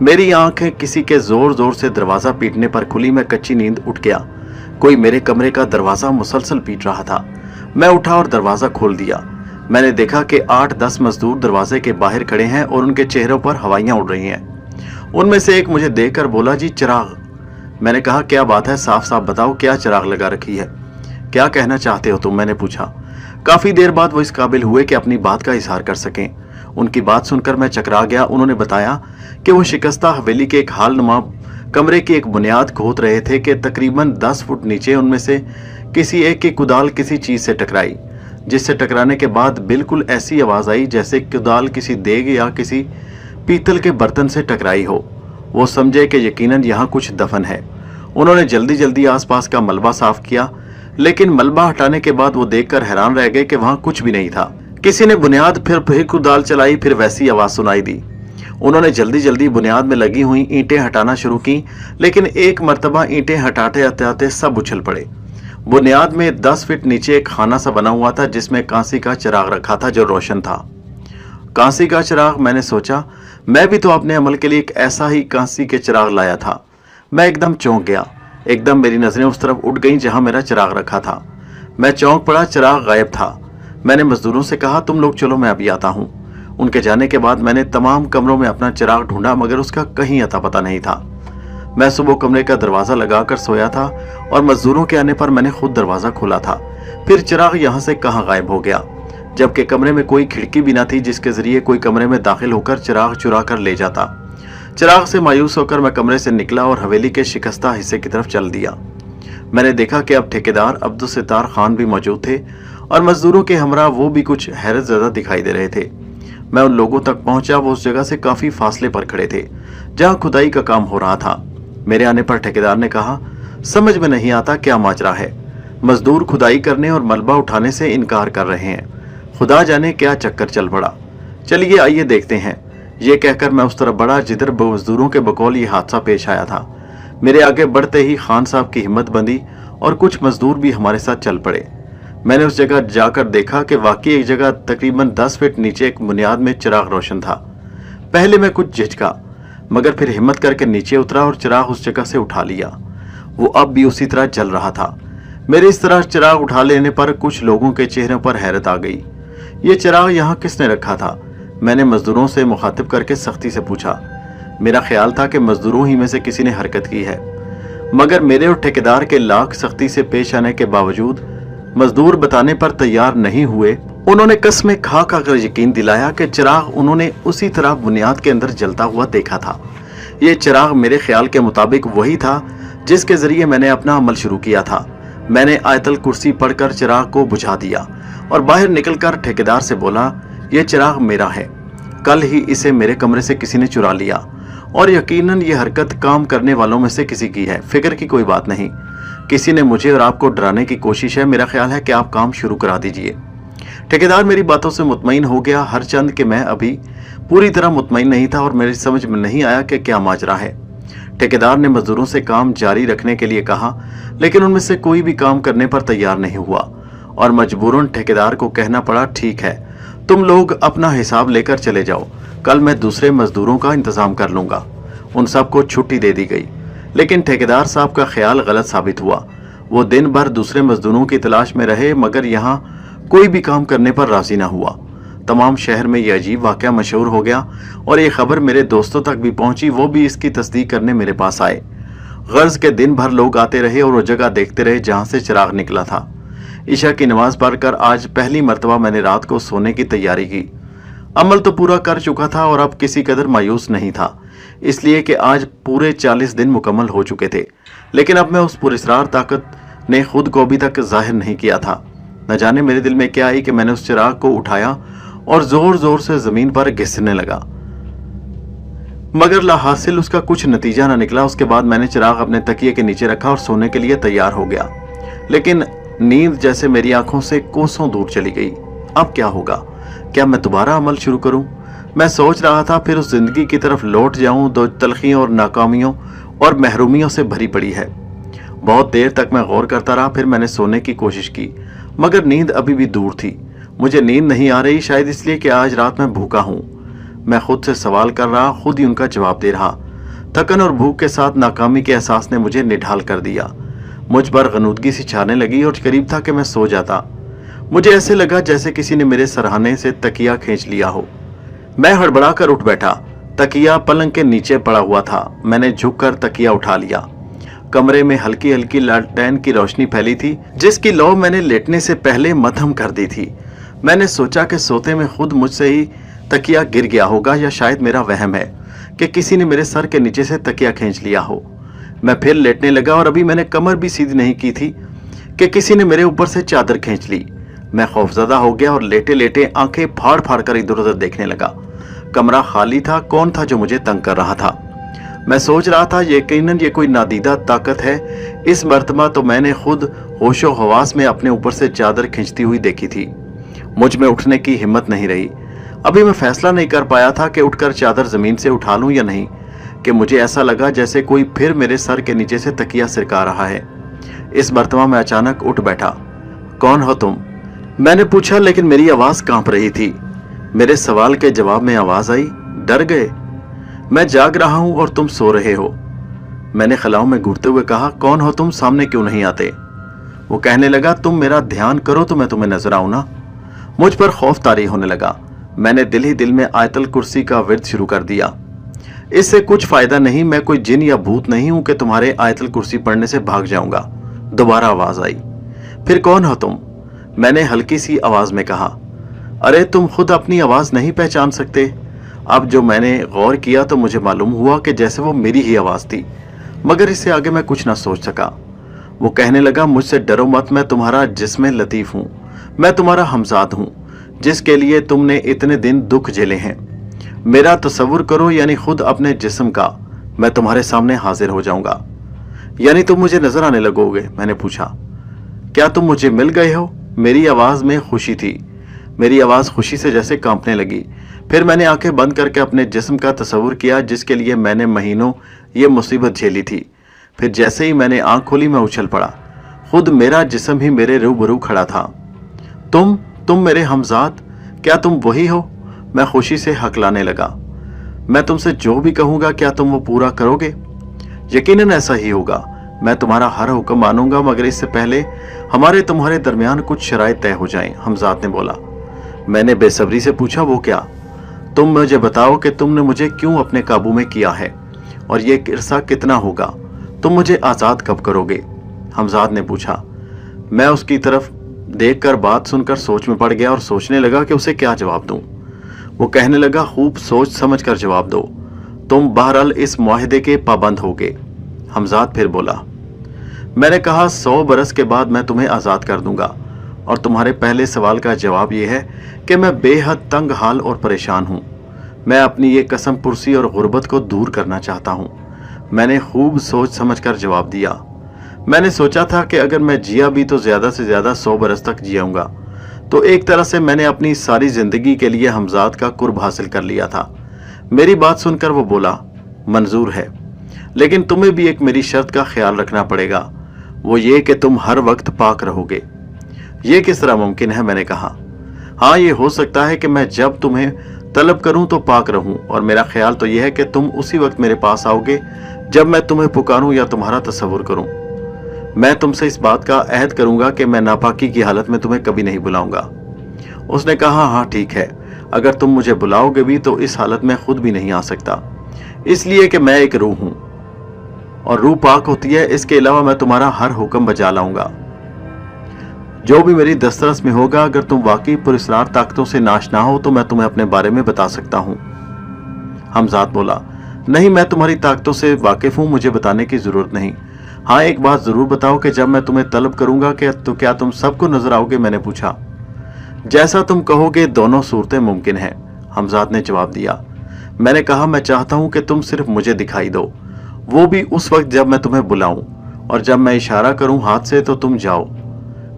मेरी आंखें किसी के जोर जोर से दरवाजा पीटने पर खुली। मैं कच्ची नींद उठ गया। कोई मेरे कमरे का दरवाजा मुसलसल पीट रहा था। मैं उठा और दरवाजा खोल दिया। मैंने देखा कि 8-10 मजदूर दरवाजे के बाहर खड़े हैं और उनके चेहरों पर हवाइयां उड़ रही हैं। उनमें से एक मुझे देखकर बोला, जी चिराग। मैंने कहा, क्या बात है, साफ साफ बताओ, क्या चिराग लगा रखी है, क्या कहना चाहते हो तुम, मैंने पूछा। काफी देर बाद वो इस काबिल हुए कि अपनी बात का इजहार कर सकें। उनकी बात सुनकर मैं चकरा गया। उन्होंने बताया कि वो शिकस्ता हवेली के एक हालनुमा कमरे की एक बुनियाद खोद रहे थे कि तकरीबन 10 फुट नीचे उनमें से किसी एक की कुदाल किसी चीज से टकराई, जिससे टकराने के बाद बिल्कुल ऐसी आवाज आई जैसे कुदाल किसी देग या किसी पीतल के बर्तन से टकराई हो। वो समझे कि यकीनन यहाँ कुछ दफन है। उन्होंने जल्दी जल्दी आसपास का मलबा साफ किया, लेकिन मलबा हटाने के बाद वो देखकर हैरान रह गए कि वहां कुछ भी नहीं था। किसी ने बुनियाद फिर कुदाल चलाई, फिर वैसी आवाज सुनाई दी। उन्होंने जल्दी जल्दी बुनियाद में लगी हुई ईंटें हटाना शुरू की, लेकिन एक मर्तबा ईंटें हटाते हटाते सब उछल पड़े। बुनियाद में 10 फीट नीचे एक खाना सा बना हुआ था जिसमें कांसी का चिराग रखा था जो रोशन था। कांसी का चिराग, मैंने सोचा, मैं भी तो अपने अमल के लिए एक ऐसा ही कांसी के चिराग लाया था। मैं एकदम चौंक गया। एकदम मेरी नजरें उस तरफ उठ गईं जहां मेरा चिराग रखा था। मैं चौंक पड़ा, चिराग गायब था। मैंने मजदूरों से कहा, तुम लोग चलो, मैं अभी आता हूं। उनके जाने के बाद मैंने तमाम कमरों में अपना चिराग ढूंढा, मगर उसका कहीं अता पता नहीं था। मैं सुबह कमरे का दरवाजा लगाकर सोया था और मजदूरों के आने पर मैंने खुद दरवाजा खोला था। फिर चिराग यहां से कहां गायब हो गया, जबकि कमरे में कोई खिड़की भी न थी जिसके जरिए कोई कमरे में दाखिल होकर चिराग चुरा कर ले जाता। चिराग से मायूस होकर मैं कमरे से निकला और हवेली के शिकस्ता हिस्से की तरफ चल दिया। मैंने देखा कि अब ठेकेदार अब्दुल सितार खान भी मौजूद थे और मजदूरों के हमरा वो भी कुछ हैरत ज़दा दिखाई दे रहे थे। मैं उन लोगों तक पहुंचा। वो उस जगह से काफी फासले पर खड़े थे जहां खुदाई का काम हो रहा था। मेरे आने पर ठेकेदार ने कहा, समझ में नहीं आता क्या माजरा है। मजदूर खुदाई करने और मलबा उठाने से इनकार कर रहे हैं। खुदा जाने क्या चक्कर चल पड़ा। चलिए आइए देखते हैं। ये कहकर मैं उस तरफ बढ़ा जिधर मजदूरों के बकौल ये हादसा पेश आया था। मेरे आगे बढ़ते ही खान साहब की हिम्मत बंधी और कुछ मजदूर भी हमारे साथ चल पड़े। मैंने उस जगह जाकर देखा कि वाकई एक जगह तकरीबन 10 फीट नीचे एक बुनियाद में चिराग रोशन था। पहले मैं कुछ झिझका, मगर फिर हिम्मत करके नीचे उतरा और चिराग उस जगह से उठा लिया। वो अब भी उसी तरह जल रहा था। मेरे इस तरह चिराग उठा लेने पर कुछ लोगों के चेहरों पर हैरत आ गई। ये चिराग यहाँ किसने रखा था? मैंने मजदूरों से मुखातिब करके सख्ती से पूछा। मेरा ख्याल था कि मजदूरों ही में से किसी ने हरकत की है, मगर मेरे और ठेकेदार के लाख सख्ती से पेश आने के बावजूद मजदूर बताने पर तैयार नहीं हुए। उन्होंने कसमें खा कर यकीन दिलाया कि चिराग उन्होंने उसी तरह बुनियाद के अंदर जलता हुआ देखा था। ये चिराग मेरे ख्याल के मुताबिक वही था जिसके जरिए मैंने अपना अमल शुरू किया था। मैंने आयतल कुर्सी पढ़कर चिराग को बुझा दिया और बाहर निकलकर ठेकेदार से बोला, यह चिराग मेरा है। कल ही इसे मेरे कमरे से किसी ने चुरा लिया और यकीनन ये हरकत काम करने वालों में से किसी की है। फिक्र की कोई बात नहीं, किसी ने मुझे और आपको डराने की कोशिश है। मेरा ख्याल है कि आप काम शुरू करा दीजिए। ठेकेदार मेरी बातों से मुतमईन हो गया, हरचंद कि मैं अभी पूरी तरह मुतमईन नहीं था और मेरी समझ में नहीं आया कि क्या माजरा है। ठेकेदार ने मजदूरों से काम जारी रखने के लिए कहा, लेकिन उनमें से कोई भी काम करने पर तैयार नहीं हुआ और मजबूरन ठेकेदार को कहना पड़ा, ठीक है, तुम लोग अपना हिसाब लेकर चले जाओ, कल मैं दूसरे मजदूरों का इंतजाम कर लूंगा। उन सबको छुट्टी दे दी गई, लेकिन ठेकेदार साहब का ख्याल गलत साबित हुआ। वो दिन भर दूसरे मजदूरों की तलाश में रहे, मगर यहाँ कोई भी काम करने पर राजी न हुआ। तमाम शहर में यह अजीब वाकया मशहूर हो गया और ये खबर मेरे दोस्तों तक भी पहुंची। वो भी इसकी तस्दीक करने मेरे पास आए। गर्ज के दिन भर लोग आते रहे और वो जगह देखते रहे जहां से चिराग निकला था। ईशा की नमाज पढ़कर आज पहली मर्तबा मैंने रात को सोने की तैयारी की। अमल तो पूरा कर चुका था और अब किसी कदर मायूस नहीं था, इसलिए कि आज पूरे 40 दिन मुकम्मल हो चुके थे। लेकिन अब मैं उस पुरस्रार ताकत ने खुद को अभी तक जाहिर नहीं किया था। न जाने मेरे दिल में क्या आई कि मैंने उस चिराग को उठाया और जोर जोर से जमीन पर घिसने लगा, मगर लाहासिल उसका कुछ नतीजा न निकला। उसके बाद मैंने चिराग अपने तकिए के नीचे रखा और सोने के लिए तैयार हो गया, लेकिन नींद जैसे मेरी आंखों से कोसों दूर चली गई। अब क्या होगा? क्या मैं दोबारा अमल शुरू करूं? मैं सोच रहा था, फिर उस जिंदगी की तरफ लौट जाऊं जो तलखियों और नाकामियों और महरूमियों से भरी पड़ी है। बहुत देर तक मैं गौर करता रहा। फिर मैंने सोने की कोशिश की, मगर नींद अभी भी दूर थी। मुझे नींद नहीं आ रही, शायद इसलिए कि आज रात मैं भूखा हूं। मैं खुद से सवाल कर रहा, खुद ही उनका जवाब दे रहा। थकन और भूख के साथ नाकामी के एहसास ने मुझे निढाल कर दिया। मुझ पर गनूदगी सी छाने लगी और करीब था कि मैं सो जाता। मुझे ऐसे लगा जैसे किसी ने मेरे सरहाने से तकिया खींच लिया हो। मैं हड़बड़ाकर उठ बैठा। तकिया पलंग के नीचे पड़ा हुआ था। मैंने झुककर तकिया उठा लिया। कमरे में हल्की हल्की लालटेन की रोशनी फैली थी, जिसकी लौ मैंने लेटने से पहले मद्धम कर दी थी। मैंने सोचा कि सोते में खुद मुझसे ही तकिया गिर गया होगा, या शायद मेरा वहम है कि किसी ने मेरे सर के नीचे से तकिया खींच लिया हो। मैं फिर लेटने लगा और अभी मैंने कमर भी सीधी नहीं की थी कि किसी ने मेरे ऊपर से चादर खींच ली। मैं खौफजदा हो गया और लेटे लेटे आंखें फाड़ फाड़ कर इधर उधर देखने लगा। कमरा खाली था, कौन था जो मुझे तंग कर रहा था? मैं सोच रहा था यकीनन ये कोई नादीदा ताकत है। इस मर्तबा तो मैंने खुद होशो हवास में अपने ऊपर से चादर खींचती हुई देखी थी। मुझ में उठने की हिम्मत नहीं रही। अभी मैं फैसला नहीं कर पाया था कि उठकर चादर जमीन से उठा लूं या नहीं, कि मुझे ऐसा लगा जैसे कोई फिर मेरे सर के नीचे से तकिया सिरका रहा है। इस मर्तबा मैं अचानक उठ बैठा। कौन हो तुम? मैंने पूछा, लेकिन मेरी आवाज कांप रही थी। मेरे सवाल के जवाब में आवाज आई, डर गए? मैं जाग रहा हूं और तुम सो रहे हो। मैंने खलाओं में घूरते हुए कहा, कौन हो तुम? सामने क्यों नहीं आते? वो कहने लगा, तुम मेरा ध्यान करो तो मैं तुम्हें नजर आऊं ना। मुझ पर खौफ तारी होने लगा। मैंने दिल ही दिल में आयतल कुर्सी का विर्द शुरू कर दिया। इससे कुछ फायदा नहीं, मैं कोई जिन या भूत नहीं हूं कि तुम्हारे आयतल कुर्सी पढ़ने से भाग जाऊंगा। दोबारा आवाज आई। फिर कौन हो तुम? मैंने हल्की सी आवाज में कहा। अरे तुम खुद अपनी आवाज नहीं पहचान सकते? अब जो मैंने गौर किया तो मुझे मालूम हुआ कि जैसे वो मेरी ही आवाज थी, मगर इससे आगे मैं कुछ ना सोच सका। वो कहने लगा, मुझसे डरो मत, मैं तुम्हारा जिस्म लतीफ हूं। मैं तुम्हारा हमजाद हूं, जिसके लिए तुमने इतने दिन दुख झेले हैं। मेरा तसव्वुर करो, यानी खुद अपने जिस्म का। मैं तुम्हारे सामने हाजिर हो जाऊंगा। यानी तुम मुझे नजर आने लगोगे? मैंने पूछा। क्या तुम मुझे मिल गए हो? मेरी आवाज में खुशी थी। मेरी आवाज खुशी से जैसे कांपने लगी। फिर मैंने आंखें बंद करके अपने जिस्म का तसव्वुर किया, जिसके लिए मैंने महीनों ये मुसीबत झेली थी। फिर जैसे ही मैंने आंख खोली, मैं उछल पड़ा। खुद मेरा जिस्म ही मेरे रूबरू खड़ा था। तुम मेरे हमजाद, क्या तुम वही हो? मैं खुशी से हकलाने लगा। मैं तुमसे जो भी कहूंगा, क्या तुम वो पूरा करोगे? यकीनन ऐसा ही होगा। मैं तुम्हारा हर हुक्म मानूंगा, मगर इससे पहले हमारे तुम्हारे दरमियान कुछ शराइत तय हो जाएं। हमजाद ने बोला। मैंने बेसब्री से पूछा, वो क्या? तुम मुझे बताओ कि तुमने मुझे क्यों अपने काबू में किया है, और ये किरसा कितना होगा? तुम मुझे आजाद कब करोगे? हमजाद ने पूछा। मैं उसकी तरफ देखकर बात सुनकर सोच में पड़ गया और सोचने लगा कि उसे क्या जवाब दूं। वो कहने लगा, खूब सोच समझ कर जवाब दो। तुम बहरहाल इस मुआहदे के पाबंद होगे। हमजाद फिर बोला। मैंने कहा, 100 बरस के बाद मैं तुम्हें आजाद कर दूंगा। और तुम्हारे पहले सवाल का जवाब यह है कि मैं बेहद तंग हाल और परेशान हूं। मैं अपनी ये कसम पुरसी और गुर्बत को दूर करना चाहता हूं। मैंने खूब सोच समझ कर जवाब दिया। मैंने सोचा था कि अगर मैं जिया भी तो ज्यादा से ज्यादा 100 बरस तक जियाऊंगा। तो एक तरह से मैंने अपनी सारी जिंदगी के लिए हमजाद का कुर्ब हासिल कर लिया था। मेरी बात सुनकर वो बोला, मंजूर है, लेकिन तुम्हें भी एक मेरी शर्त का ख्याल रखना पड़ेगा। वो ये कि तुम हर वक्त पाक रहोगे। ये किस तरह मुमकिन है? मैंने कहा। हाँ, ये हो सकता है कि मैं जब तुम्हें तलब करूं तो पाक रहूं, और मेरा ख्याल तो यह है कि तुम उसी वक्त मेरे पास आओगे जब मैं तुम्हें पुकारूं या तुम्हारा तसव्वुर करूं। मैं तुमसे इस बात का अहद करूंगा कि मैं नापाकी की हालत में तुम्हें कभी नहीं बुलाऊंगा। उसने कहा, हाँ ठीक है, अगर तुम मुझे बुलाओगे भी तो इस हालत में खुद भी नहीं आ सकता, इसलिए कि मैं एक रूह हूं और रूह पाक होती है। इसके अलावा मैं तुम्हारा हर हुक्म बजा लाऊंगा, जो भी मेरी दस्तरस में होगा। अगर तुम वाकई पुरस्रार ताकतों से नाशना हो तो मैं तुम्हें अपने बारे में बता सकता हूं। हमजाद बोला, नहीं, मैं तुम्हारी ताकतों से वाकिफ हूं, मुझे बताने की जरूरत नहीं। हाँ, एक बात जरूर बताओ कि जब मैं तुम्हें तलब करूंगा तो क्या तुम सबको नजर आओगे? मैंने पूछा। जैसा तुम कहोगे, दोनों सूरतें मुमकिन हैं, हमजाद ने जवाब दिया। मैंने कहा, मैं चाहता हूं कि तुम सिर्फ मुझे दिखाई दो, वो भी उस वक्त जब मैं तुम्हें बुलाऊं, और जब मैं इशारा करूं हाथ से तो तुम जाओ।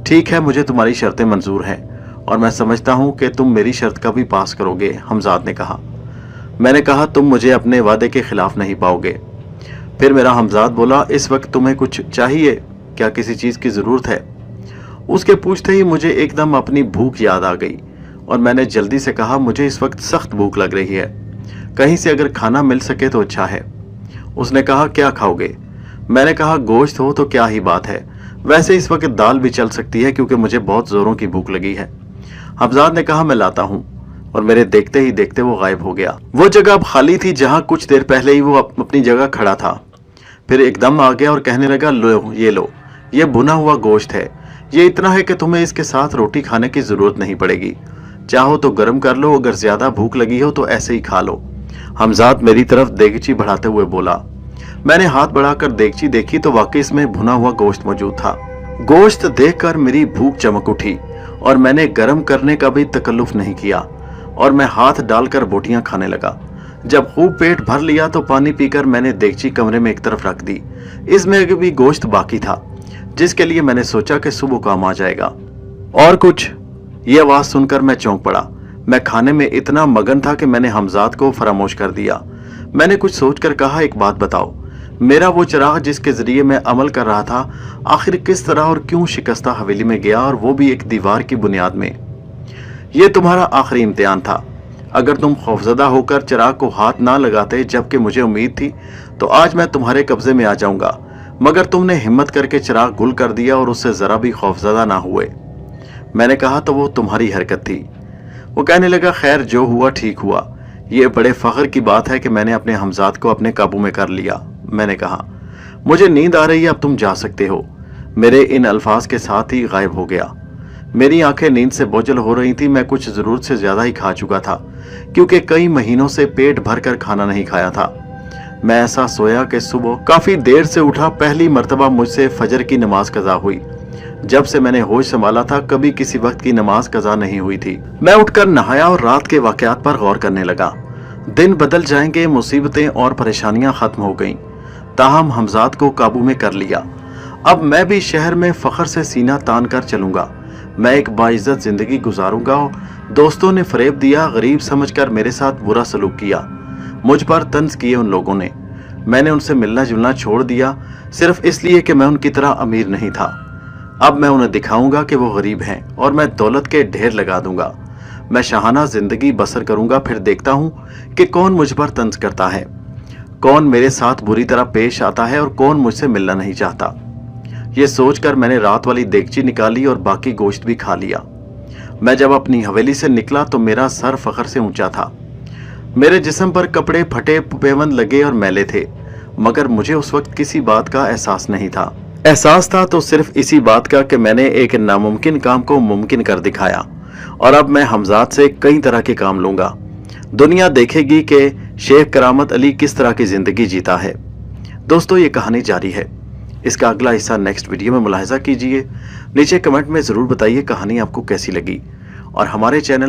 ठीक है, मुझे तुम्हारी शर्तें मंजूर हैं और मैं समझता हूं कि तुम मेरी शर्त का भी पास करोगे, हमजाद ने कहा। मैंने कहा, तुम मुझे अपने वादे के खिलाफ नहीं पाओगे। फिर मेरा हमजाद बोला, इस वक्त तुम्हें कुछ चाहिए क्या? किसी चीज की जरूरत है? उसके पूछते ही मुझे एकदम अपनी भूख याद आ गई और मैंने जल्दी से कहा, मुझे इस वक्त सख्त भूख लग रही है, कहीं से अगर खाना मिल सके तो अच्छा है। उसने कहा, क्या खाओगे? मैंने कहा, गोश्त हो तो क्या ही बात है, वैसे इस वक्त दाल भी चल सकती है क्योंकि मुझे बहुत जोरों की भूख लगी है। हमजाद ने कहा, मैं लाता हूं, और मेरे देखते ही देखते वो गायब हो गया। वो जगह अब खाली थी जहां कुछ देर पहले ही वो अपनी जगह खड़ा था। फिर एकदम आ गया और कहने लगा, लो, ये भुना हुआ गोश्त है। ये इतना है कि तुम्हें इसके साथ रोटी खाने की जरूरत नहीं पड़ेगी। चाहो तो गर्म कर लो, अगर ज्यादा भूख लगी हो तो ऐसे ही खा लो। हमजाद मेरी तरफ देगची बढ़ाते हुए बोला। मैंने हाथ बढ़ाकर देगची देखी तो वाकई इसमें भुना हुआ गोश्त मौजूद था। गोश्त देखकर मेरी भूख चमक उठी और मैंने गर्म करने का भी तकल्लुफ नहीं किया और मैं हाथ डालकर बोटियां खाने लगा। जब खूब पेट भर लिया तो पानी पीकर मैंने देगची कमरे में एक तरफ रख दी। इसमें भी गोश्त बाकी था, जिसके लिए मैंने सोचा कि सुबह काम आ जाएगा। और कुछ? ये आवाज सुनकर मैं चौंक पड़ा। मैं खाने में इतना मगन था कि मैंने हमजाद को फरामोश कर दिया। मैंने कुछ सोचकर कहा, एक बात बताओ, मेरा वो चिराग जिसके जरिए मैं अमल कर रहा था आखिर किस तरह और क्यों शिकस्ता हवेली में गया, और वो भी एक दीवार की बुनियाद में? ये तुम्हारा आखिरी इम्तिहान था। अगर तुम खौफजदा होकर चिराग को हाथ ना लगाते, जबकि मुझे उम्मीद थी, तो आज मैं तुम्हारे कब्जे में आ जाऊंगा, मगर तुमने हिम्मत करके चिराग गुल कर दिया और उससे जरा भी खौफजदा ना हुए। मैंने कहा, तो वो तुम्हारी हरकत थी। वो कहने लगा, खैर जो हुआ ठीक हुआ। ये बड़े फख्र की बात है कि मैंने अपने हमजाद को अपने काबू में कर लिया। मैंने कहा, मुझे नींद आ रही है, अब तुम जा सकते हो। मेरे इन अल्फाज के साथ ही गायब हो गया। मेरी आंखें नींद से बोझल हो रही थी। मैं कुछ जरूरत से ज्यादा ही खा चुका था, क्योंकि कई महीनों से पेट भर कर खाना नहीं खाया था। मैं ऐसा सोया कि सुबह काफी देर से उठा। पहली मर्तबा मुझसे फजर की नमाज कज़ा हुई। जब से मैंने होश संभाला था कभी किसी वक्त की नमाज कज़ा नहीं हुई थी। मैं उठकर नहाया और रात के वाकयात पर गौर करने लगा। दिन बदल जाएंगे, मुसीबतें और परेशानियां खत्म हो गईं। ताहम हमजाद को काबू में कर लिया। अब मैं भी शहर में फख्र से सीना तान कर चलूंगा। मैं एक बाइज्जत जिंदगी गुजारूंगा। दोस्तों ने फरेब दिया, गरीब समझकर मेरे साथ बुरा सलूक किया, मुझ पर तंज किए उन लोगों ने। मैंने उनसे मिलना जुलना छोड़ दिया, सिर्फ इसलिए कि मैं उनकी तरह अमीर नहीं था। अब मैं उन्हें दिखाऊंगा कि वो गरीब हैं और मैं दौलत के ढेर लगा दूंगा। मैं शाहाना जिंदगी बसर करूंगा, फिर देखता हूं कि कौन मुझ पर तंज करता है, कौन मेरे साथ बुरी तरह पेश आता है और कौन मुझसे मिलना नहीं चाहता। ये सोचकर मैंने रात वाली देगची निकाली और बाकी गोश्त भी खा लिया। मैं जब अपनी हवेली से निकला तो मेरा सर फख्र से ऊंचा था। मेरे जिस्म पर कपड़े फटे पेवंद लगे और मैले थे, मगर मुझे उस वक्त किसी बात का एहसास नहीं था। एहसास था तो सिर्फ इसी बात का कि मैंने एक नामुमकिन काम को मुमकिन कर दिखाया और अब मैं हमजाद से कई तरह के काम लूंगा। दुनिया देखेगी कि शेख करामत अली किस तरह की जिंदगी जीता है। दोस्तों, ये कहानी जारी है। इसका अगला हिस्सा नेक्स्ट वीडियो में मुलाहिजा कीजिए। नीचे कमेंट में जरूर बताइए कहानी आपको कैसी लगी और हमारे चैनल